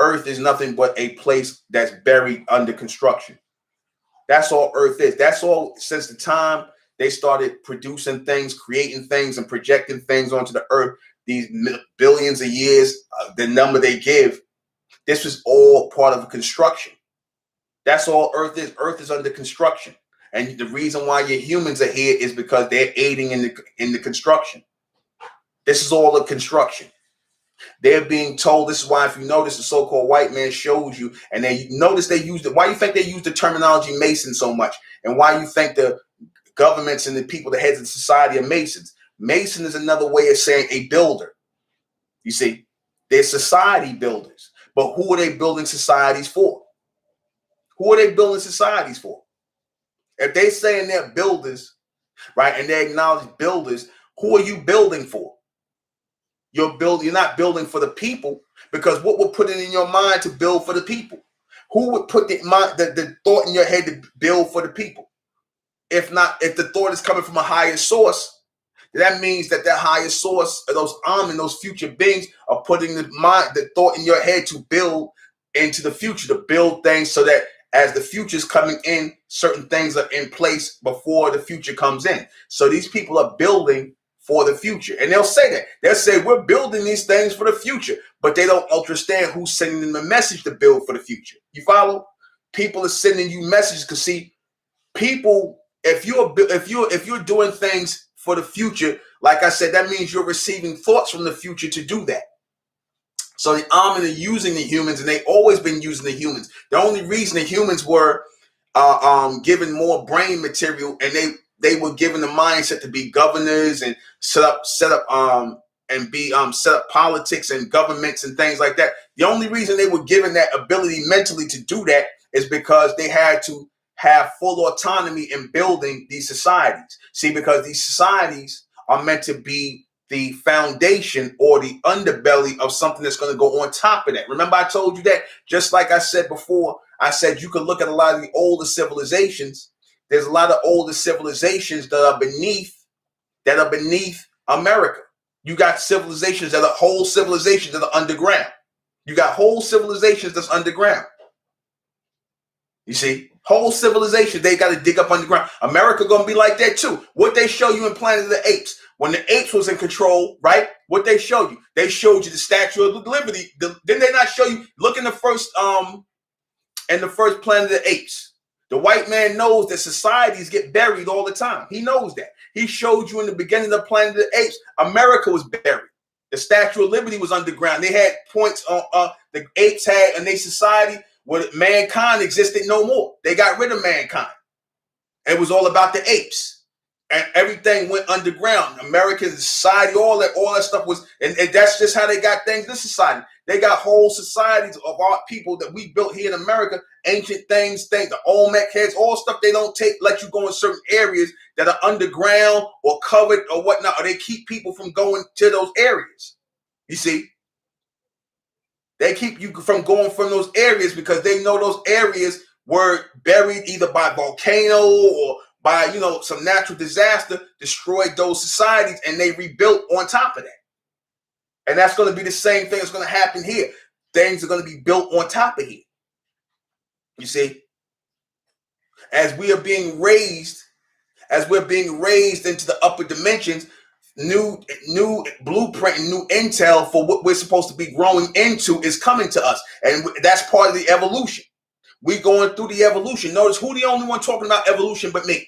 Earth is nothing but a place that's buried under construction. That's all Earth is. That's all since the time they started producing things, creating things, and projecting things onto the Earth, these billions of years, the number they give, this was all part of a construction. That's all Earth is. Earth is under construction. And the reason why your humans are here is because they're aiding in the construction. This is all a construction. They're being told, this is why, if you notice, the so-called white man shows you, and they notice they used it. Why you think they use the terminology Mason so much? And why you think the governments and the people, the heads of society, are Masons? Mason is another way of saying a builder. You see, they're society builders. But who are they building societies for? Who are they building societies for? If they saying they're builders, right, and they acknowledge builders, who are you building for? You're not building for the people, because what would put it in your mind to build for the people? Who would put the thought in your head to build for the people? If the thought is coming from a higher source, that means that higher source, those those future beings, are putting the thought in your head to build into the future, to build things so that as the future is coming in, certain things are in place before the future comes in. So these people are building for the future. And they'll say that. They'll say, we're building these things for the future, but they don't understand who's sending them the message to build for the future. You follow? People are sending you messages, because see, people, if you're doing things for the future, like I said, that means you're receiving thoughts from the future to do that. So the Amen are using the humans, and they've always been using the humans. The only reason the humans were given more brain material, and they were given the mindset to be governors and set up politics and governments and things like that. The only reason they were given that ability mentally to do that is because they had to have full autonomy in building these societies. See, because these societies are meant to be the foundation or the underbelly of something that's going to go on top of that. Remember, I told you that, just like I said before, I said you could look at a lot of the older civilizations. There's a lot of older civilizations that are beneath America. You got civilizations that are whole civilizations that are underground. You got whole civilizations that's underground. You see, whole civilization, they got to dig up underground. America going to be like that too. What they show you in Planet of the Apes, when the apes was in control, right? What they showed you? They showed you the Statue of Liberty. Didn't they not show you? Look in the first Planet of the Apes. The white man knows that societies get buried all the time. He knows that. He showed you in the beginning of Planet of the Apes, America was buried. The Statue of Liberty was underground. They had points on the apes had in their society where mankind existed no more. They got rid of mankind. It was all about the apes. And everything went underground. American society, all that stuff was, and that's just how they got things in society. They got whole societies of our people that we built here in America, ancient things, the Olmec heads, all stuff they don't let you go in certain areas that are underground or covered or whatnot, or they keep people from going to those areas. You see? They keep you from going from those areas because they know those areas were buried either by volcano or by, some natural disaster, destroyed those societies, and they rebuilt on top of that. And that's going to be the same thing that's going to happen here. Things are going to be built on top of here. You see? As we're being raised into the upper dimensions, new blueprint and new intel for what we're supposed to be growing into is coming to us. And that's part of the evolution. We're going through the evolution. Notice who the only one talking about evolution but me.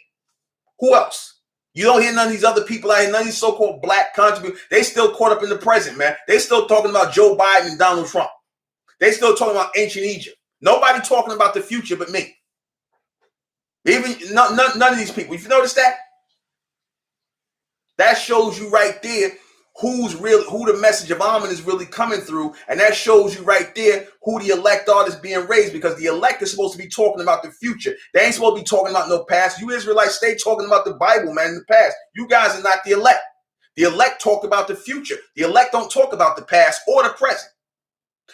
Who else? You don't hear none of these other people out here, none of these so-called black contributors. They still caught up in the present, man. They still talking about Joe Biden and Donald Trump. They still talking about ancient Egypt. Nobody talking about the future but me. Even none of these people. If you notice that, that shows you right there who the message of Amen is really coming through, and that shows you right there who the elect are that's being raised, because the elect is supposed to be talking about the future. They ain't supposed to be talking about no past. You Israelites stay talking about the Bible, man, in the past. You guys are not the elect. The elect talk about the future. The elect don't talk about the past or the present.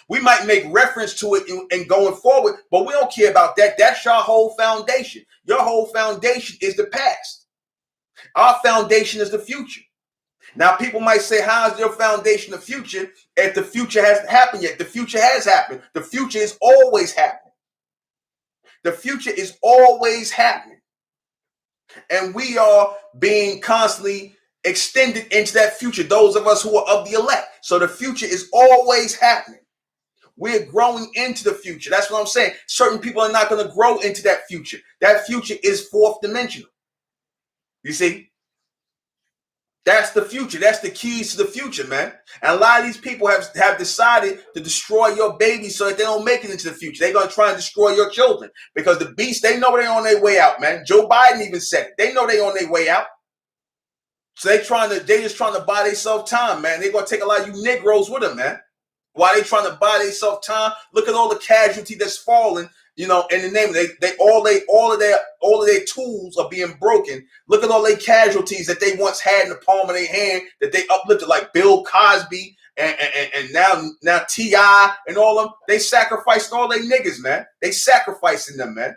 We might make reference to it in going forward, but we don't care about that. That's your whole foundation. Your whole foundation is the past. Our foundation is the future. Now, people might say, how is your foundation the future if the future hasn't happened yet? The future has happened. The future is always happening. The future is always happening. And we are being constantly extended into that future, those of us who are of the elect. So the future is always happening. We're growing into the future. That's what I'm saying. Certain people are not going to grow into that future. That future is fourth dimensional. You see? That's the future. That's the keys to the future, man. And a lot of these people have decided to destroy your baby so that they don't make it into the future. They're going to try and destroy your children because the beast, they know they're on their way out, man. Joe Biden even said it. They know they're on their way out. So they just trying to buy themselves time, man. They're going to take a lot of you Negroes with them, man. While they trying to buy themselves time, look at all the casualty that's falling, in the name of all of their tools are being broken. Look at all their casualties that they once had in the palm of their hand that they uplifted, like Bill Cosby and now T.I. and all of them. They sacrificed all their niggas, man. They sacrificing them, man,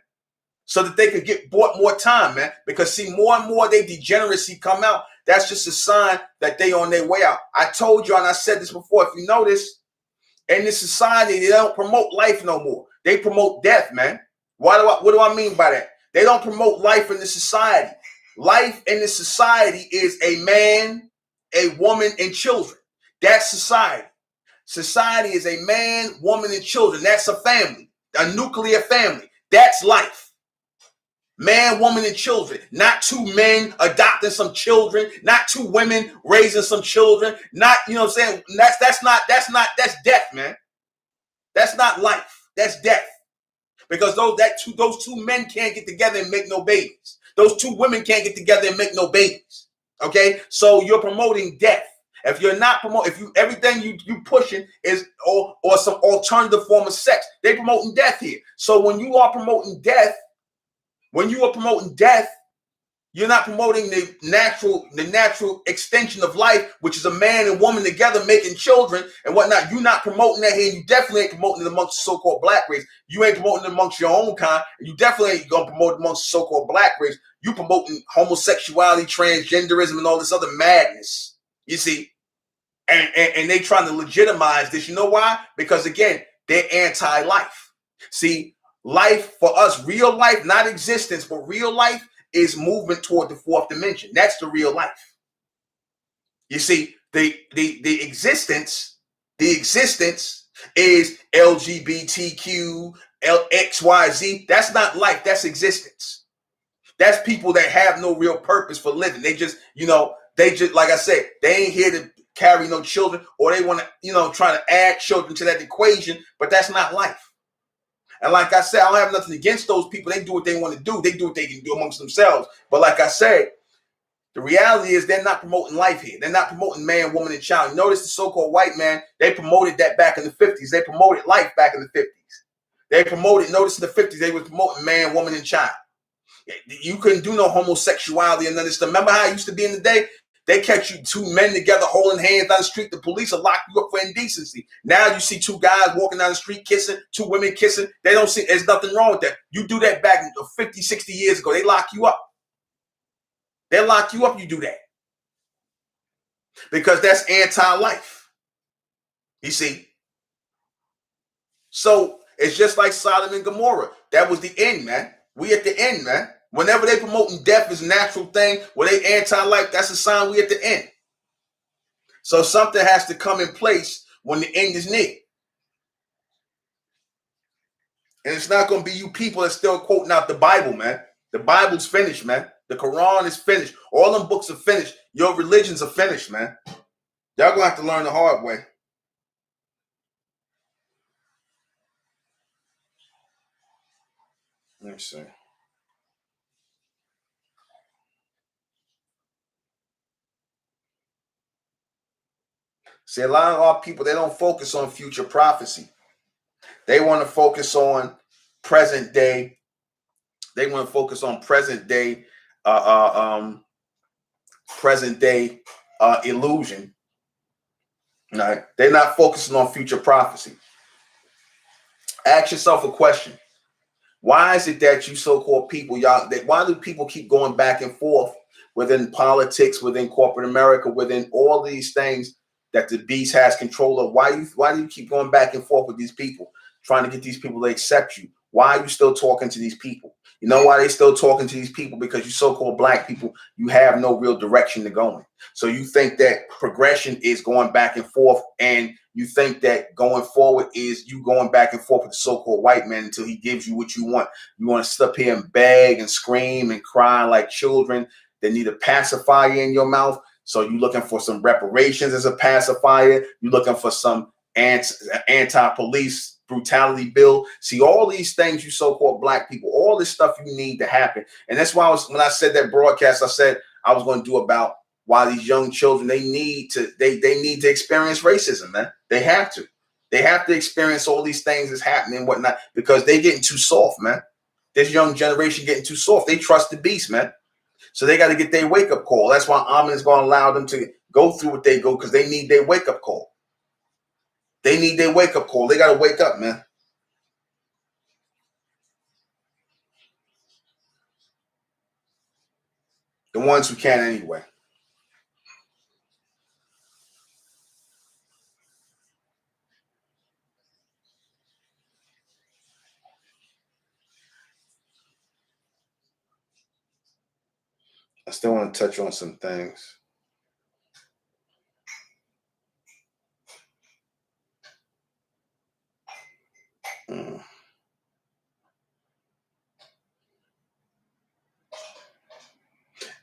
so that they could get bought more time, man. Because see, more and more they degeneracy come out. That's just a sign that they on their way out. I told you, and I said this before. If you notice, in this society, they don't promote life no more. They promote death, man. What do I mean by that? They don't promote life in the society. Life in the society is a man, a woman, and children. That's society. Society is a man, woman, and children. That's a family, a nuclear family. That's life. Man, woman, and children. Not two men adopting some children. Not two women raising some children. Not, you know what I'm saying? That's death, man. That's not life. That's death. Because those two men can't get together and make no babies. Those two women can't get together and make no babies. Okay? So you're promoting death. If you're not promoting, everything you pushing is or some alternative form of sex, they're promoting death here. So when you are promoting death, you're not promoting the natural extension of life, which is a man and woman together making children and whatnot. You're not promoting that here. You definitely ain't promoting it amongst the so-called black race. You ain't promoting it amongst your own kind. You definitely ain't gonna promote it amongst the so-called black race. You promoting homosexuality, transgenderism, and all this other madness. You see, and they trying to legitimize this. You know why? Because again, they're anti-life. See, life for us, real life, not existence, but real life is movement toward the fourth dimension. That's the real life. You see, the existence is LGBTQ, XYZ. That's not life. That's existence. That's people that have no real purpose for living. They just, like I said, they ain't here to carry no children, or they want to, try to add children to that equation, but that's not life. And like I said, I don't have nothing against those people. They do what they want to do. They do what they can do amongst themselves. But like I said, the reality is they're not promoting life here. They're not promoting man, woman, and child. Notice the so-called white man, they promoted that back in the 50s. They promoted life back in the 50s. Notice in the 50s, they were promoting man, woman, and child. You couldn't do no homosexuality and none of this stuff. Remember how it used to be in the day? They catch you two men together holding hands down the street. The police will lock you up for indecency. Now you see two guys walking down the street kissing, two women kissing. They don't see, there's nothing wrong with that. You do that back 50, 60 years ago. They lock you up. They lock you up, you do that. Because that's anti-life. You see? So it's just like Sodom and Gomorrah. That was the end, man. We at the end, man. Whenever they promoting death as a natural thing, where they anti-life, that's a sign we at the end. So something has to come in place when the end is near. And it's not going to be you people that still quoting out the Bible, man. The Bible's finished, man. The Quran is finished. All them books are finished. Your religions are finished, man. Y'all going to have to learn the hard way. Let me see. See, a lot of our people, they don't focus on future prophecy. They want to focus on present day. They want to focus on present day illusion. Right? They're not focusing on future prophecy. Ask yourself a question. Why is it that you so-called people, why do people keep going back and forth within politics, within corporate America, within all these things that the beast has control of? Why do you keep going back and forth with these people, trying to get these people to accept you? Why are you still talking to these people? You know why they still talking to these people? Because you so-called black people, you have no real direction to go in. So you think that progression is going back and forth, and you think that going forward is you going back and forth with the so-called white man until he gives you what you want. You want to sit up here and beg and scream and cry like children that need a pacifier in your mouth. So you're looking for some reparations as a pacifier. You're looking for some anti-police brutality bill. See, all these things, you so-called black people, all this stuff you need to happen. And that's why when I said that broadcast, I said I was going to do about why these young children, they need to experience racism, man. They have to. They have to experience all these things that's happening and whatnot, because they getting too soft, man. This young generation getting too soft. They trust the beast, man. So they got to get their wake-up call. That's why Amin is going to allow them to go through what they go, because they need their wake-up call. They need their wake-up call. They got to wake up, man. The ones who can anyway. I still want to touch on some things.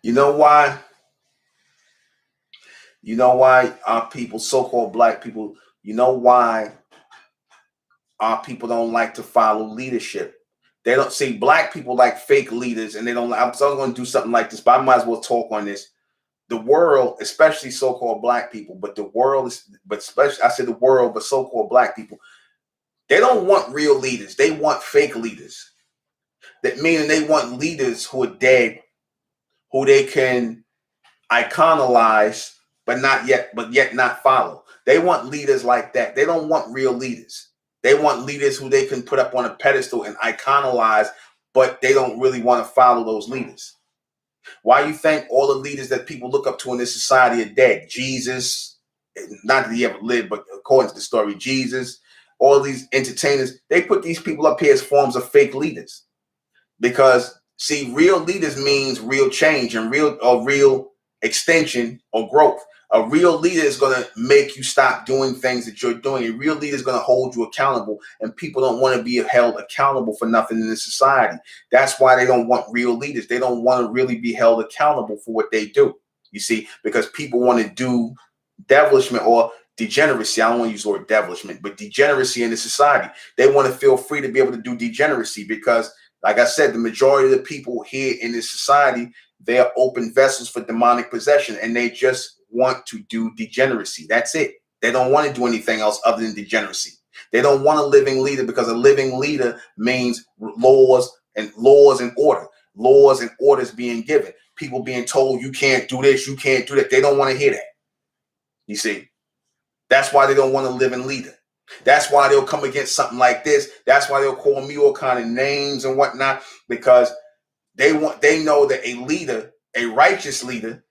You know why? You know why our people, so-called black people, you know why our people don't like to follow leadership? They don't see black people like fake leaders, and they don't. I'm going to do something like this, but I might as well talk on this. The world, especially so-called black people, but the world is, but especially, I say the world, but so-called black people, they don't want real leaders. They want fake leaders. That meaning they want leaders who are dead, who they can iconolize, but yet not follow. They want leaders like that. They don't want real leaders. They want leaders who they can put up on a pedestal and iconolize, but they don't really want to follow those leaders. Why you think all the leaders that people look up to in this society are dead? Jesus, not that he ever lived, but according to the story, Jesus, all these entertainers, they put these people up here as forms of fake leaders. Because, see, real leaders means real change and real extension or growth. A real leader is going to make you stop doing things that you're doing. A real leader is going to hold you accountable, and people don't want to be held accountable for nothing in this society. That's why they don't want real leaders. They don't want to really be held accountable for what they do, you see, because people want to do devilishment or degeneracy. I don't want to use the word devilishment, but degeneracy in the society. They want to feel free to be able to do degeneracy because, like I said, the majority of the people here in this society, they are open vessels for demonic possession, and they just want to do degeneracy. That's it. They don't want to do anything else other than degeneracy. They don't want a living leader, because a living leader means laws and order. Laws and orders being given. People being told you can't do this, you can't do that. They don't want to hear that. You see, that's why they don't want a living leader. That's why they'll come against something like this. That's why they'll call me all kind of names and whatnot, because they know that a leader, a righteous leader,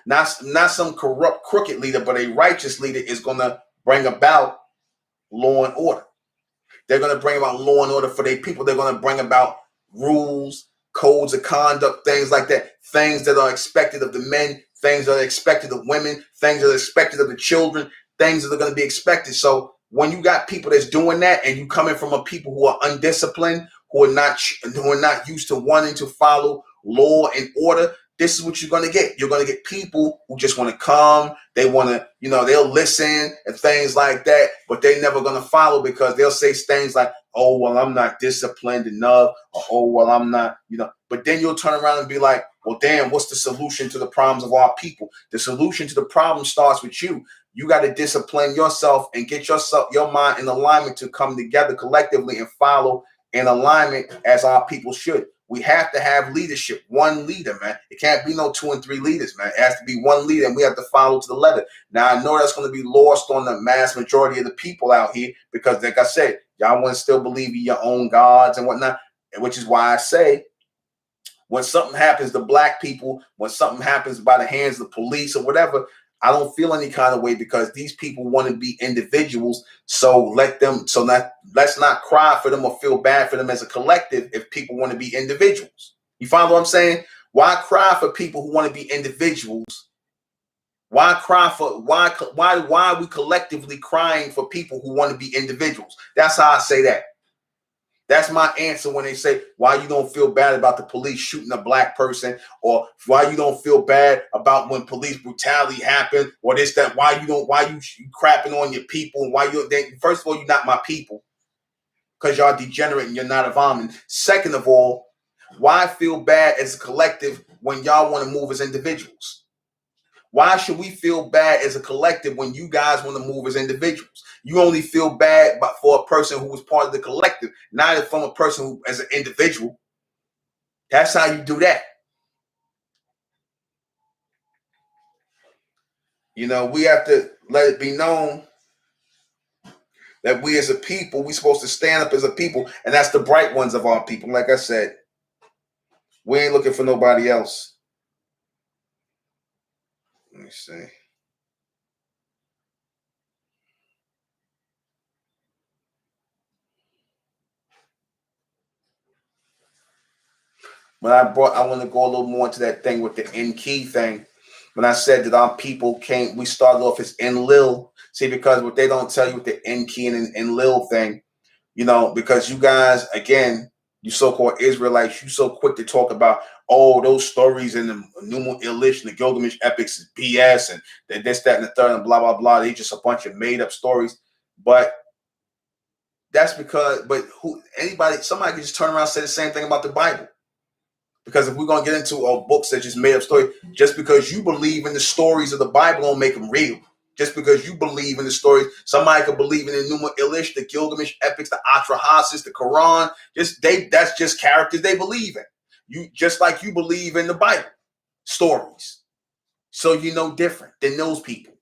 not some corrupt, crooked leader, but a righteous leader is going to bring about law and order. They're going to bring about law and order for their people. They're going to bring about rules, codes of conduct, things like that, things that are expected of the men, things that are expected of women, things that are expected of the children, things that are going to be expected. So when you got people that's doing that, and you coming from a people who are undisciplined, who are not used to wanting to follow law and order, this is what you're going to get. You're going to get people who just want to come. They want to, they'll listen and things like that, but they're never going to follow, because they'll say things like, oh, well, I'm not disciplined enough, or, oh, well, I'm not, but then you'll turn around and be like, well, damn, what's the solution to the problems of our people? The solution to the problem starts with you. You got to discipline yourself and get your mind in alignment to come together collectively and follow in alignment as our people should. We have to have leadership, one leader, man. It can't be no 2 and 3 leaders, man. It has to be one leader, and we have to follow to the letter. Now, I know that's going to be lost on the mass majority of the people out here, because, like I said, y'all want to still believe in your own gods and whatnot, which is why I say, when something happens to black people, when something happens by the hands of the police or whatever, I don't feel any kind of way, because these people want to be individuals. So let's not cry for them or feel bad for them as a collective if people want to be individuals. You follow what I'm saying? Why cry for people who want to be individuals? Why are we collectively crying for people who want to be individuals? That's how I say that. That's my answer when they say why you don't feel bad about the police shooting a black person, or why you don't feel bad about when police brutality happened, or this, that, why you crapping on your people, and why first of all, you're not my people because y'all degenerate and you're not of almond. Second of all, why feel bad as a collective when y'all want to move as individuals? Why should we feel bad as a collective when you guys want to move as individuals? You only feel bad for a person who was part of the collective, not from a person who, as an individual. That's how you do that. You know, we have to let it be known that we as a people, we're supposed to stand up as a people, and that's the bright ones of our people. Like I said, we ain't looking for nobody else. Let me see. I want to go a little more into that thing with the in key thing. When I said that our people we started off as Enlil. See, because what they don't tell you with the in key and Enlil thing, you know, because you guys, again, you so-called Israelites, you so quick to talk about, oh, those stories in the Numal Elish and the Gilgamesh epics is BS, and then this, that, and the third, and blah, blah, blah. They just a bunch of made up stories. But that's because, somebody can just turn around and say the same thing about the Bible. Because if we're going to get into books that just made up stories, just because you believe in the stories of the Bible don't make them real. Just because you believe in the stories, somebody could believe in the Numa Elish, the Gilgamesh epics, the Atrahasis, the Quran. That's just characters they believe in. You just like you believe in the Bible stories. So you're no different than those people.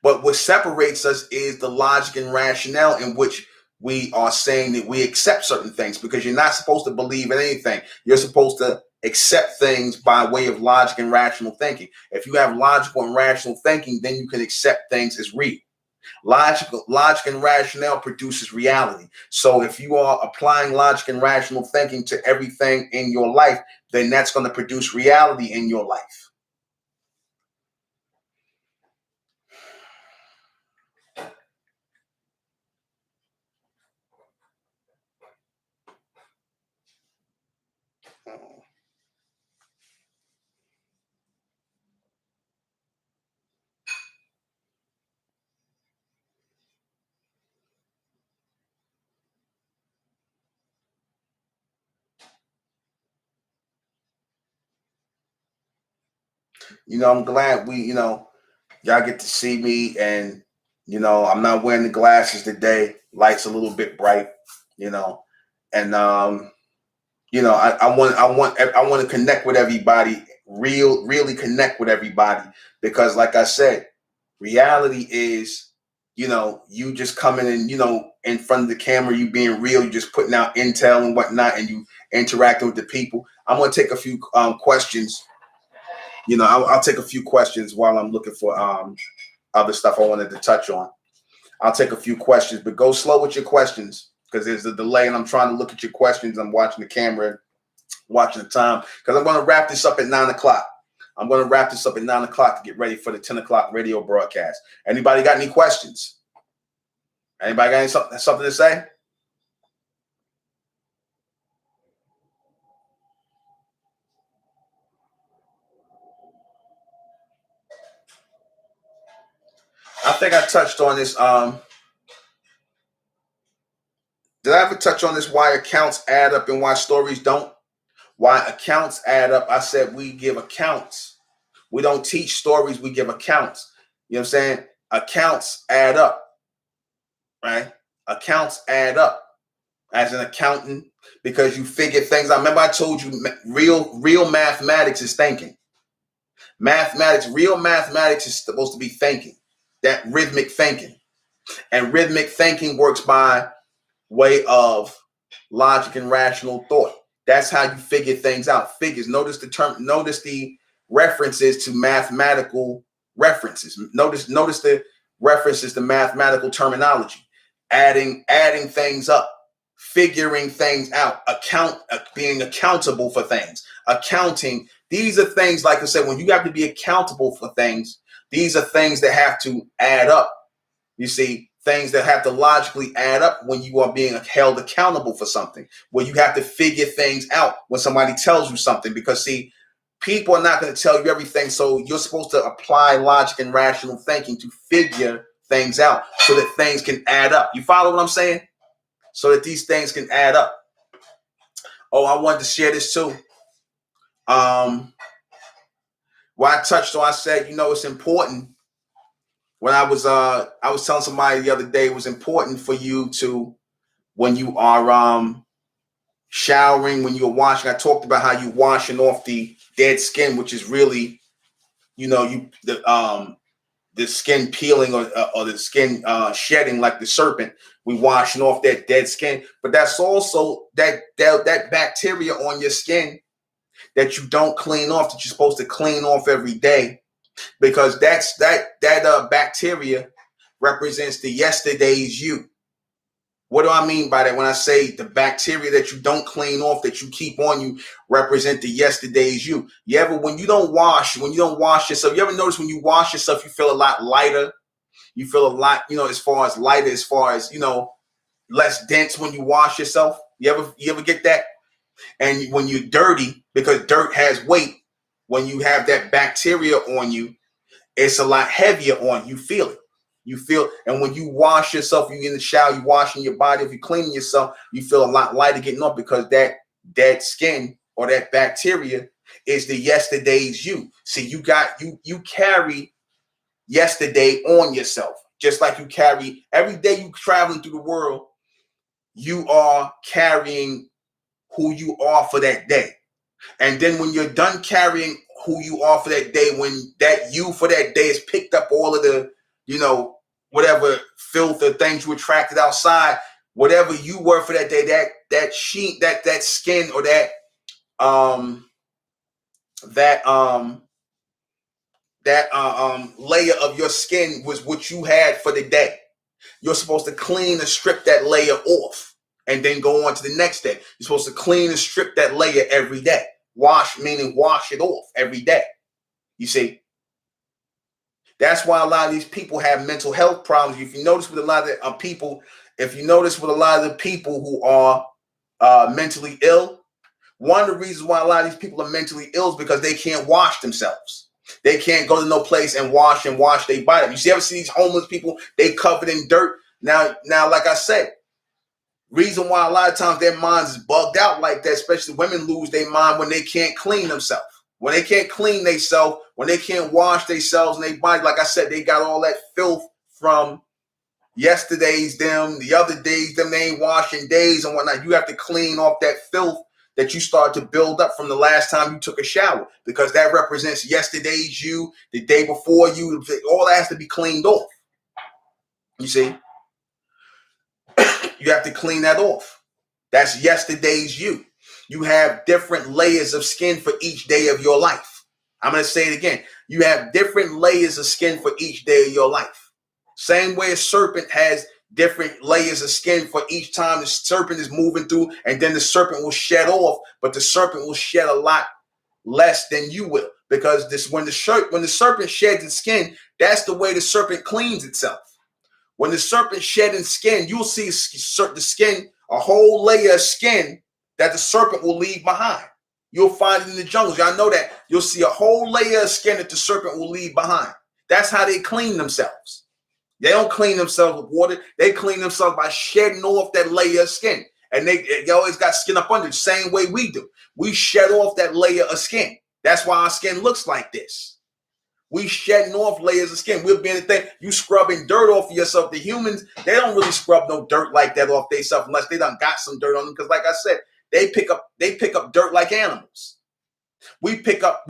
But what separates us is the logic and rationale in which we are saying that we accept certain things, because you're not supposed to believe in anything. You're supposed to accept things by way of logic and rational thinking. If you have logical and rational thinking, then you can accept things as real. Logic and rationale produces reality. So if you are applying logic and rational thinking to everything in your life, then that's going to produce reality in your life. You know, I'm glad y'all get to see me, and I'm not wearing the glasses today. Light's a little bit bright, and I want to connect with everybody, really connect with everybody, because like I said, reality is, you just coming in, in front of the camera, you being real, you just putting out intel and whatnot, and you interacting with the people. I'm going to take a few questions. I'll take a few questions while I'm looking for other stuff I wanted to touch on. I'll take a few questions, but go slow with your questions, because there's a delay, and I'm trying to look at your questions. I'm watching the camera, watching the time, because I'm going to wrap this up at 9 o'clock. I'm going to wrap this up at 9 o'clock to get ready for the 10 o'clock radio broadcast. Anybody got any questions? Anybody got something to say? I think I touched on this. Did I ever touch on this? Why accounts add up and why stories don't? Why accounts add up? I said we give accounts. We don't teach stories. We give accounts. You know what I'm saying? Accounts add up, right? Accounts add up as an accountant, because you figure things out. Remember I told you real mathematics is thinking. Real mathematics is supposed to be thinking, that rhythmic thinking. And rhythmic thinking works by way of logic and rational thought. That's how you figure things out. Figures. Notice the references to mathematical references. Notice the references to mathematical terminology. Adding things up, figuring things out, being accountable for things, accounting. These are things, like I said, when you have to be accountable for things, these are things that have to add up. You see, things that have to logically add up when you are being held accountable for something, where you have to figure things out when somebody tells you something. Because see, people are not going to tell you everything, so you're supposed to apply logic and rational thinking to figure things out so that things can add up. You follow what I'm saying? So that these things can add up. Oh, I wanted to share this too. What I touched on, I said, it's important. When I was telling somebody the other day, it was important for you to, when you are showering, when you're washing, I talked about how you washing off the dead skin, which is really, the skin peeling or the skin shedding like the serpent. We washing off that dead skin, but that's also that bacteria on your skin that you don't clean off, that you're supposed to clean off every day, because that bacteria represents the yesterday's you. What do I mean by that? When I say the bacteria that you don't clean off, that you keep on you, represent the yesterday's you. When you don't wash yourself, you ever notice when you wash yourself, you feel a lot lighter? You feel a lot, as far as lighter, as far as, less dense when you wash yourself. You ever get that? And when you're dirty, because dirt has weight, when you have that bacteria on you, it's a lot heavier on you. Feel it. And when you wash yourself, you in the shower, you washing your body, if you're cleaning yourself, you feel a lot lighter getting up, because that dead skin or that bacteria is the yesterday's you. See, you carry yesterday on yourself, just like you carry every day you traveling through the world. You are carrying who you are for that day. And then when you're done carrying who you are for that day, when that you for that day has picked up all of the, whatever filth or things you attracted outside, whatever you were for that day, that sheet, that skin, or that layer of your skin was what you had for the day. You're supposed to clean and strip that layer off and then go on to the next day. You're supposed to clean and strip that layer every day. Wash, meaning wash it off every day. You see? That's why a lot of these people have mental health problems. If you notice with a lot of people, who are mentally ill, one of the reasons why a lot of these people are mentally ill is because they can't wash themselves. They can't go to no place and wash their body. You ever see these homeless people? They covered in dirt. Now, like I said, reason why a lot of times their minds is bugged out like that, especially women lose their mind when they can't clean themselves. When they can't clean themselves, when they can't wash themselves and their body, like I said, they got all that filth from yesterday's them, the other days them, they ain't washing days and whatnot. You have to clean off that filth that you start to build up from the last time you took a shower, because that represents yesterday's you, the day before you. All that has to be cleaned off. You see? You have to clean that off. That's yesterday's you. You have different layers of skin for each day of your life. I'm going to say it again. You have different layers of skin for each day of your life. Same way a serpent has different layers of skin for each time the serpent is moving through, and then the serpent will shed off, but the serpent will shed a lot less than you will, because when the serpent sheds its skin, that's the way the serpent cleans itself. When the serpent shedding skin, you'll see the skin, a whole layer of skin that the serpent will leave behind. You'll find it in the jungles. Y'all know that. You'll see a whole layer of skin that the serpent will leave behind. That's how they clean themselves. They don't clean themselves with water. They clean themselves by shedding off that layer of skin. And they always got skin up under the same way we do. We shed off that layer of skin. That's why our skin looks like this. We shedding off layers of skin. We'll be in the thing. You scrubbing dirt off of yourself. The humans, they don't really scrub no dirt like that off themselves unless they done got some dirt on them. Because like I said, they pick up dirt like animals. We pick up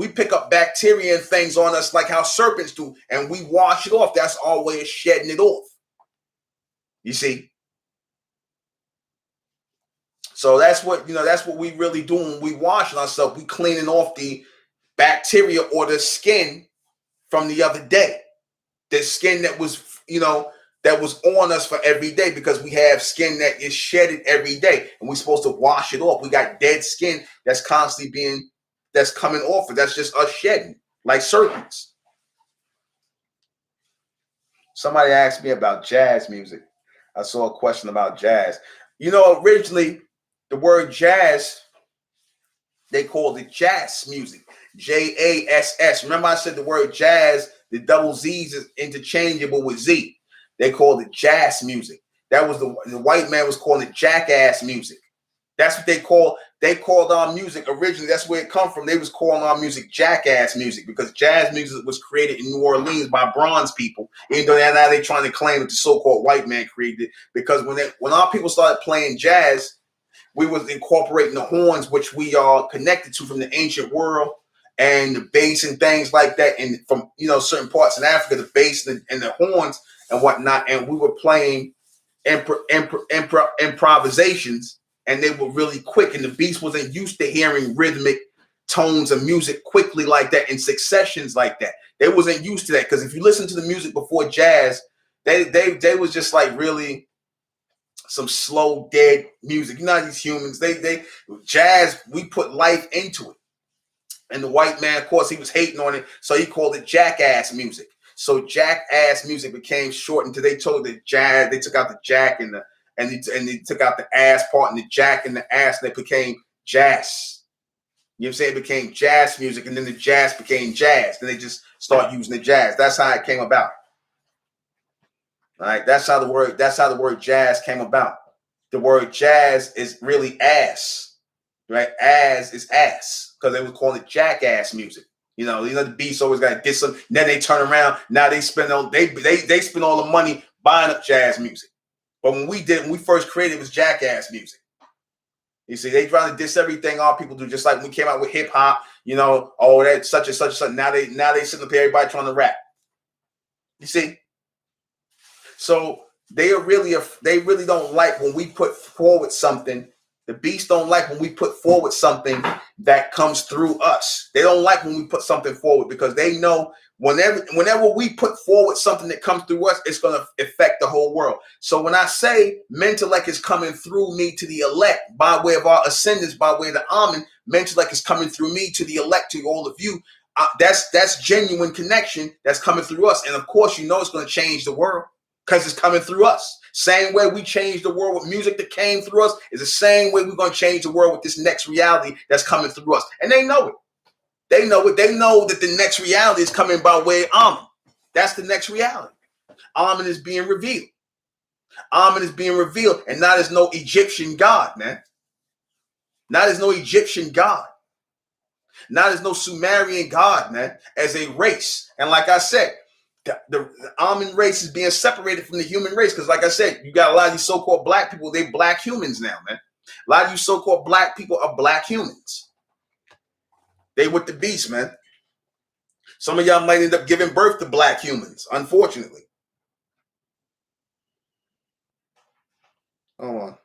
bacteria and things on us like how serpents do, and we wash it off. That's our way of shedding it off. You see? So that's what we really do when we washing ourselves. We cleaning off the bacteria or the skin from the other day, the skin that was on us for every day, because we have skin that is shedded every day, and we're supposed to wash it off. We got dead skin that's constantly that's coming off. That's just us shedding like serpents. Somebody asked me about jazz music. I saw a question about jazz. You know, originally the word jazz, they called it jazz music. JASS. Remember I said the word jazz, the double Z's is interchangeable with Z. They called it jazz music. That was the white man was calling it jackass music. That's what they called our music originally. That's where it come from. They was calling our music jackass music because jazz music was created in New Orleans by bronze people. Even though now they're trying to claim that the so-called white man created it. Because when our people started playing jazz, we was incorporating the horns, which we are connected to from the ancient world, and the bass and things like that. And from certain parts in Africa, the bass and the horns and whatnot. And we were playing improvisations. And they were really quick, and the beast wasn't used to hearing rhythmic tones of music quickly like that in successions like that. They wasn't used to that because if you listen to the music before jazz, they was just like really some slow, dead music. You know, these humans, they jazz, we put life into it. And the white man, of course, he was hating on it, so he called it jackass music. So jackass music became shortened to they told the jazz, they took out the jack and they took out the ass part and the jack and the ass, and it became jazz. You know what I'm saying? It became jazz music, and then the jazz became jazz. Then they just start using the jazz. That's how it came about. All right, that's how the word jazz came about. The word jazz is really ass, right? As is ass because they were calling it jackass music. You know the beats always got to diss them. Then they turn around. Now they spend all they spend all the money buying up jazz music. But when we first created, it was jackass music. You see, they trying to diss everything our people do, just like when we came out with hip hop, that such and such and such. Now they sitting up here, everybody trying to rap. You see? So they really don't like when we put forward something. The beasts don't like when we put forward something that comes through us. They don't like when we put something forward because they know whenever we put forward something that comes through us, it's going to affect the whole world. So when I say Mentellect is coming through me to the elect by way of our ascendants, by way of the Amen, Mentellect is coming through me to the elect, to all of you. That's genuine connection that's coming through us. And of course, it's going to change the world because it's coming through us. Same way we changed the world with music that came through us is the same way we're going to change the world with this next reality that's coming through us. And they know it. They know it. They know that the next reality is coming by way of Amen. That's the next reality. Amen is being revealed. Amen is being revealed. And not as no Egyptian God, man. Not as no Egyptian God. Not as no Sumerian God, man. As a race. And like I said, the Amen race is being separated from the human race because, like I said, you got a lot of these so-called black people. They black humans now, man. A lot of you so-called black people are black humans. They with the beast, man. Some of y'all might end up giving birth to black humans, unfortunately. Hold on.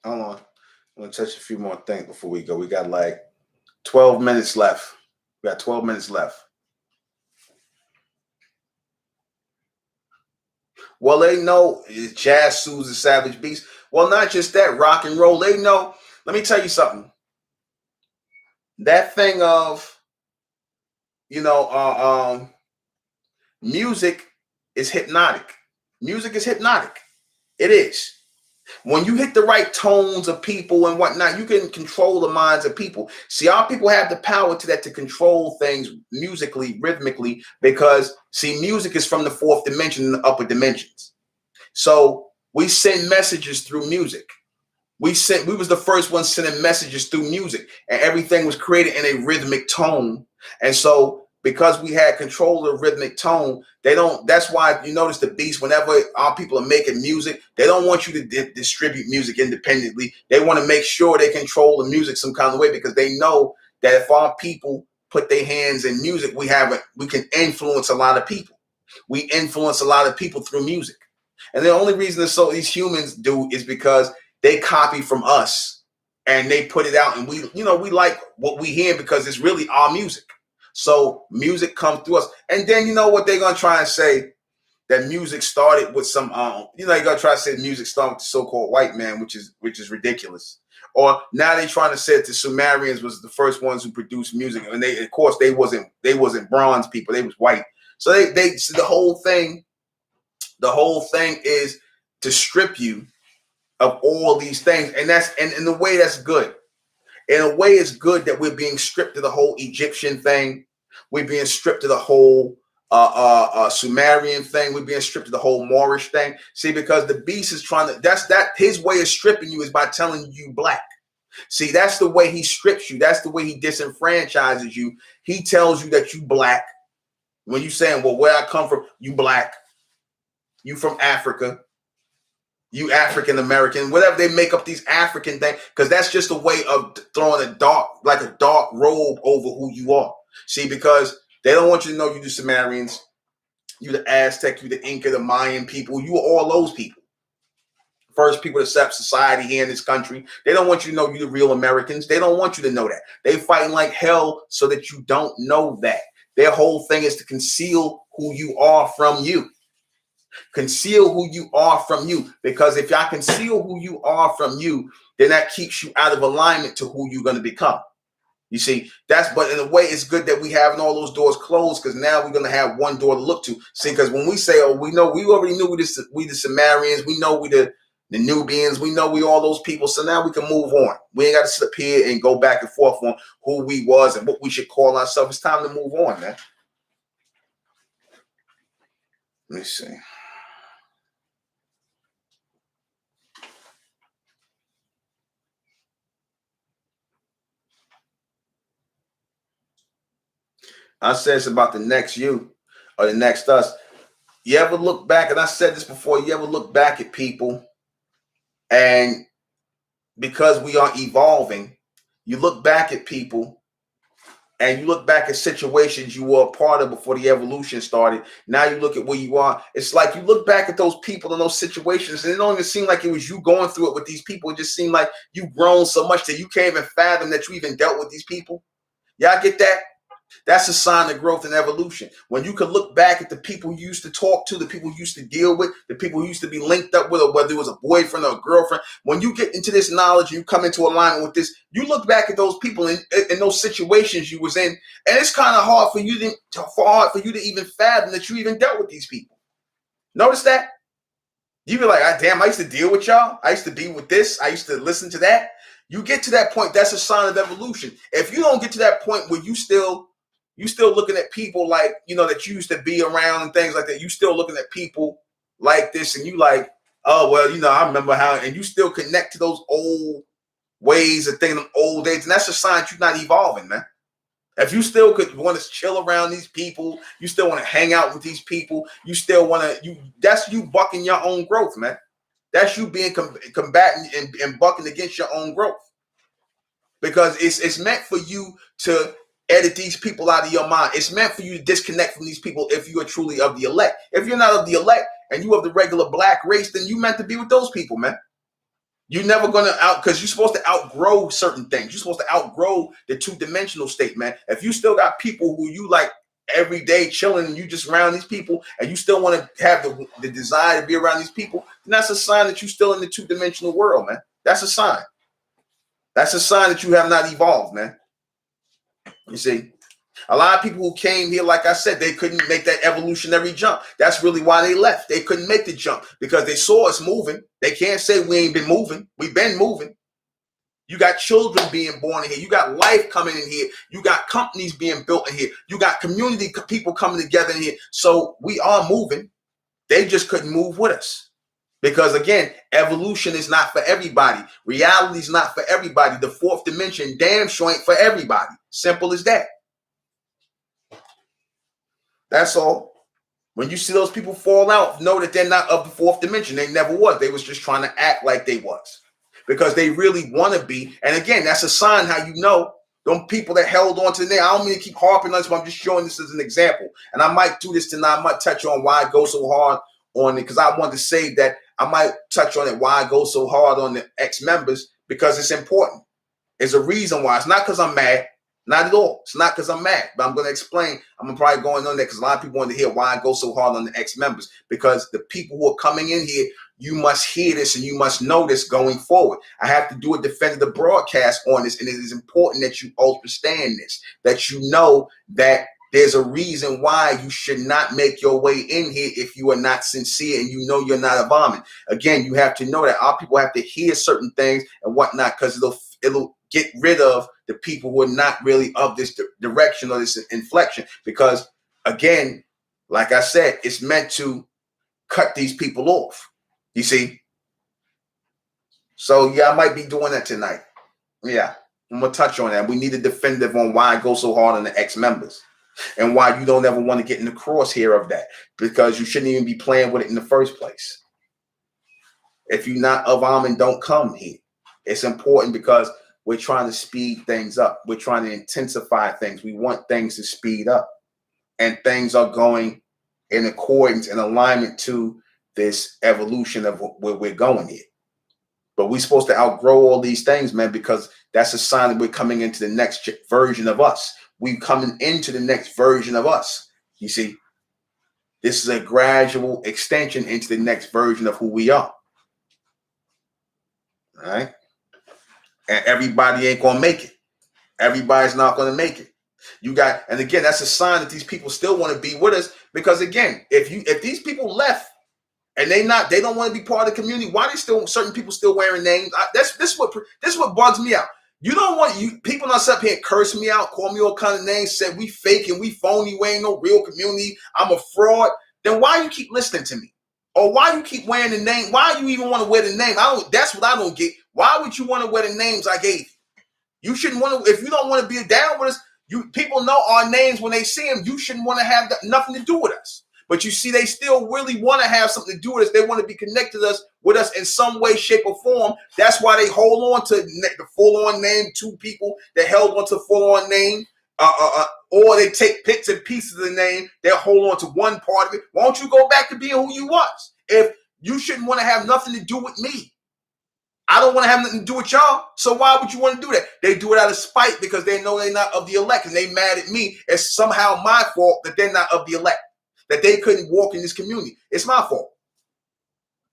Hold on. I'm going to touch a few more things before we go. We got like 12 minutes left. We got 12 minutes left. Well, they know jazz soothes the savage beast. Well, not just that, rock and roll. They know. Let me tell you something. That thing of, music is hypnotic. Music is hypnotic. It is. When you hit the right tones of people and whatnot, you can control the minds of people. See, our people have the power to control things musically, rhythmically, because, see, music is from the fourth dimension and the upper dimensions. So we send messages through music. We was the first ones sending messages through music, and everything was created in a rhythmic tone. And so because we had control of the rhythmic tone, that's why you notice the beast, whenever our people are making music, they don't want you to distribute music independently. They want to make sure they control the music some kind of way because they know that if our people put their hands in music, we can influence a lot of people. We influence a lot of people through music. And the only reason these humans do is because they copy from us and they put it out, and we like what we hear because it's really our music. So music comes through us. And then you know what they're gonna try and say? That music started with some you're gonna try to say music started with the so-called white man, which is ridiculous. Or now they trying to say that the Sumerians was the first ones who produced music, and they, of course, they wasn't bronze people, they was white. So they so the whole thing is to strip you of all these things, and in a way that's good. In a way, it's good that we're being stripped of the whole Egyptian thing. We're being stripped of the whole Sumerian thing. We're being stripped of the whole Moorish thing. See, because the beast is trying to, his way of stripping you is by telling you black. See, that's the way he strips you. That's the way he disenfranchises you. He tells you that you black. When you saying, well, where I come from, you black. You from Africa. You African American, whatever they make up these African things, because that's just a way of throwing a dark robe over who you are. See, because they don't want you to know you the Sumerians, you the Aztec, you the Inca, the Mayan people, you are all those people. First people to set up society here in this country. They don't want you to know you the real Americans. They don't want you to know that. They fighting like hell so that you don't know that. Their whole thing is to conceal who you are from you. Conceal who you are from you, because if y'all conceal who you are from you, then that keeps you out of alignment to who you're going to become. You see, but in a way, it's good that we having all those doors closed, because now we're going to have one door to look to. See, because when we say, oh, we already knew we the Sumerians, we know we the Nubians, we know we all those people, so now we can move on. We ain't got to sit up here and go back and forth on who we was and what we should call ourselves. It's time to move on, man. Let me see. I said it's about the next you or the next us. You ever look back, and I said this before, you ever look back at people, and because we are evolving, you look back at people and you look back at situations you were a part of before the evolution started. Now you look at where you are. It's like you look back at those people in those situations, and it don't even seem like it was you going through it with these people. It just seemed like you've grown so much that you can't even fathom that you even dealt with these people. Y'all get that? That's a sign of growth and evolution. When you can look back at the people you used to talk to, the people you used to deal with, the people who used to be linked up with, or whether it was a boyfriend or a girlfriend, when you get into this knowledge, you come into alignment with this, you look back at those people in those situations you was in, and it's kind of hard for you to even fathom that you even dealt with these people. Notice that? You be like, ah, damn, I used to deal with y'all. I used to be with this. I used to listen to that. You get to that point, that's a sign of evolution. If you don't get to that point where you still looking at people like, that you used to be around and things like that, you still looking at people like this, and you like, oh, well, I remember how, and you still connect to those old ways of thinking, old days, and that's a sign that you're not evolving, man. If you still could want to chill around these people, you still want to hang out with these people, you still want to, that's you bucking your own growth, man. That's you being combating and bucking against your own growth. Because it's meant for you to edit these people out of your mind. It's meant for you to disconnect from these people if you are truly of the elect. If you're not of the elect and you of the regular black race, then you meant to be with those people, man. You're never going to because you're supposed to outgrow certain things. You're supposed to outgrow the two-dimensional state, man. If you still got people who you like every day chilling and you just around these people and you still want to have the desire to be around these people, then that's a sign that you're still in the two-dimensional world, man. That's a sign. That's a sign that you have not evolved, man. You see, a lot of people who came here, like I said, they couldn't make that evolutionary jump. That's really why they left. They couldn't make the jump because they saw us moving. They can't say we ain't been moving. We've been moving. You got children being born in here. You got life coming in here. You got companies being built in here. You got community people coming together in here. So we are moving. They just couldn't move with us. Because again, evolution is not for everybody. Reality is not for everybody. The fourth dimension damn sure ain't for everybody. Simple as that. That's all. When you see those people fall out, know that they're not of the fourth dimension. They never was. They was just trying to act like they was. Because they really want to be. And again, that's a sign how you know Them people that held on to the name. I don't mean to keep harping on this, but I'm just showing this as an example. And I might do this tonight. I might touch on why I go so hard on it, because I want to say that I might touch on it, why I go so hard on the ex-members, because it's important. There's a reason why. It's not because I'm mad. Not at all. It's not because I'm mad. But I'm going to explain. I'm probably going on there because a lot of people want to hear why I go so hard on the ex-members. Because the people who are coming in here, you must hear this and you must know this going forward. I have to do a definitive broadcast on this, and it is important that you understand this, that you know that there's a reason why you should not make your way in here if you are not sincere and you know you're not a vomit. Again, you have to know that our people have to hear certain things and whatnot, because it'll get rid of the people who are not really of this direction or this inflection. Because again, like I said, it's meant to cut these people off. You see? So yeah, I might be doing that tonight. Yeah, I'm gonna touch on that. We need a definitive on why I go so hard on the ex-members and why you don't ever want to get in the crosshair of that, because you shouldn't even be playing with it in the first place. If you're not of Amen, don't come here. It's important because we're trying to speed things up. We're trying to intensify things. We want things to speed up, and things are going in accordance and alignment to this evolution of where we're going here. But we're supposed to outgrow all these things, man, because that's a sign that we're coming into the next version of us. We're coming into the next version of us. You see, this is a gradual extension into the next version of who we are. All right. And everybody ain't going to make it. Everybody's not going to make it. And again, that's a sign that these people still want to be with us, because again, if these people left and they don't want to be part of the community, why they still, certain people still wearing names? This is what bugs me out. You don't want people not sit up here and curse me out, call me all kind of names, say we fake and we phony, we ain't no real community, I'm a fraud. Then why you keep listening to me? Or why you keep wearing the name? Why you even want to wear the name? That's what I don't get. Why would you want to wear the names I gave you? You shouldn't want to. If you don't want to be down with us, people know our names when they see them. You shouldn't want to have nothing to do with us. But you see, they still really want to have something to do with us. They want to be connected with us in some way, shape, or form. That's why they hold on to the full-on name. Two people that held on to full-on name, or they take bits and pieces of the name. They hold on to one part of it. Why don't you go back to being who you was? If you shouldn't want to have nothing to do with me. I don't want to have nothing to do with y'all. So why would you want to do that? They do it out of spite because they know they're not of the elect, and they mad at me. It's somehow my fault that they're not of the elect, that they couldn't walk in this community. It's my fault.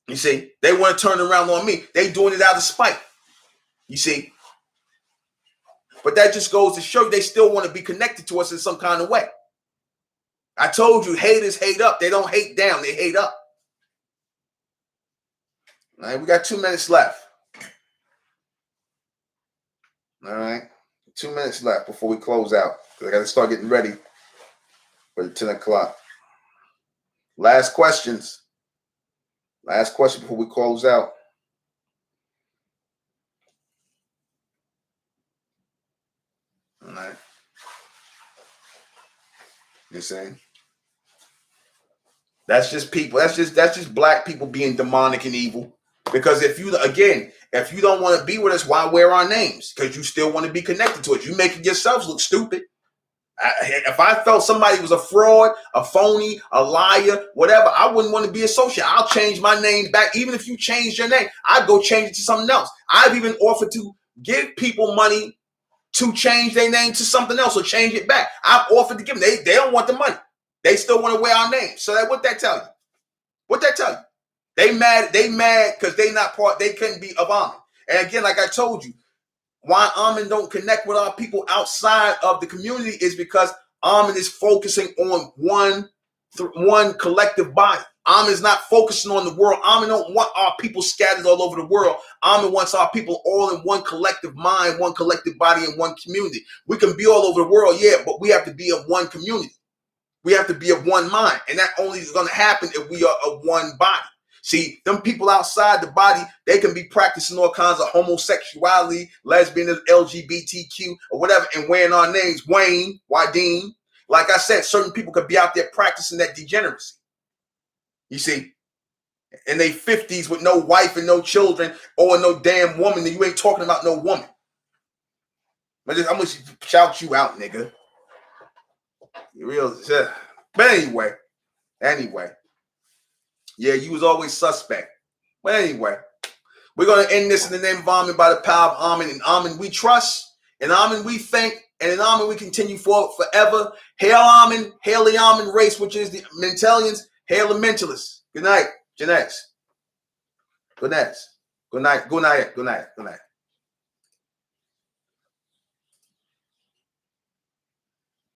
You see, they want to turn around on me. They doing it out of spite. You see, but that just goes to show you they still want to be connected to us in some kind of way. I told you, haters hate up. They don't hate down. They hate up. All right, we got 2 minutes left. All right, 2 minutes left before we close out, because I got to start getting ready for the 10 o'clock. Last questions. Last question before we close out. All right. You see? That's just people. That's just black people being demonic and evil. Because if you don't want to be with us, why wear our names? Because you still want to be connected to us. You making yourselves look stupid. If I felt somebody was a fraud, a phony, a liar, whatever, I wouldn't want to be associated. I'll change my name back. Even if you change your name, I'd go change it to something else. I've even offered to give people money to change their name to something else or change it back. I've offered to give them. They don't want the money. They still want to wear our name. So what that tell you? What that tell you? They mad because they not part, they couldn't be of Amen. And again, like I told you, why Amen don't connect with our people outside of the community is because Amen is focusing on one collective body. Amen is not focusing on the world. Amen don't want our people scattered all over the world. Amen wants our people all in one collective mind, one collective body, and one community. We can be all over the world, yeah, but we have to be of one community. We have to be of one mind. And that only is going to happen if we are of one body. See, them people outside the body, they can be practicing all kinds of homosexuality, lesbianism, LGBTQ, or whatever, and wearing our names, Wayne, Wadeen. Like I said, certain people could be out there practicing that degeneracy. You see, in their 50s with no wife and no children, or no damn woman, and you ain't talking about no woman. I'm gonna shout you out, nigga. You real shit. But anyway. Yeah, you was always suspect. But anyway, we're gonna end this in the name of Amen by the power of Amen. And Amen we trust, and Amen we thank, and in Amen we continue forward forever. Hail Amen, hail the Amen race, which is the Mentellians, hail the Mentalists. Good night, Jeanette. Good night. Good night. Good night. Good night. Good night.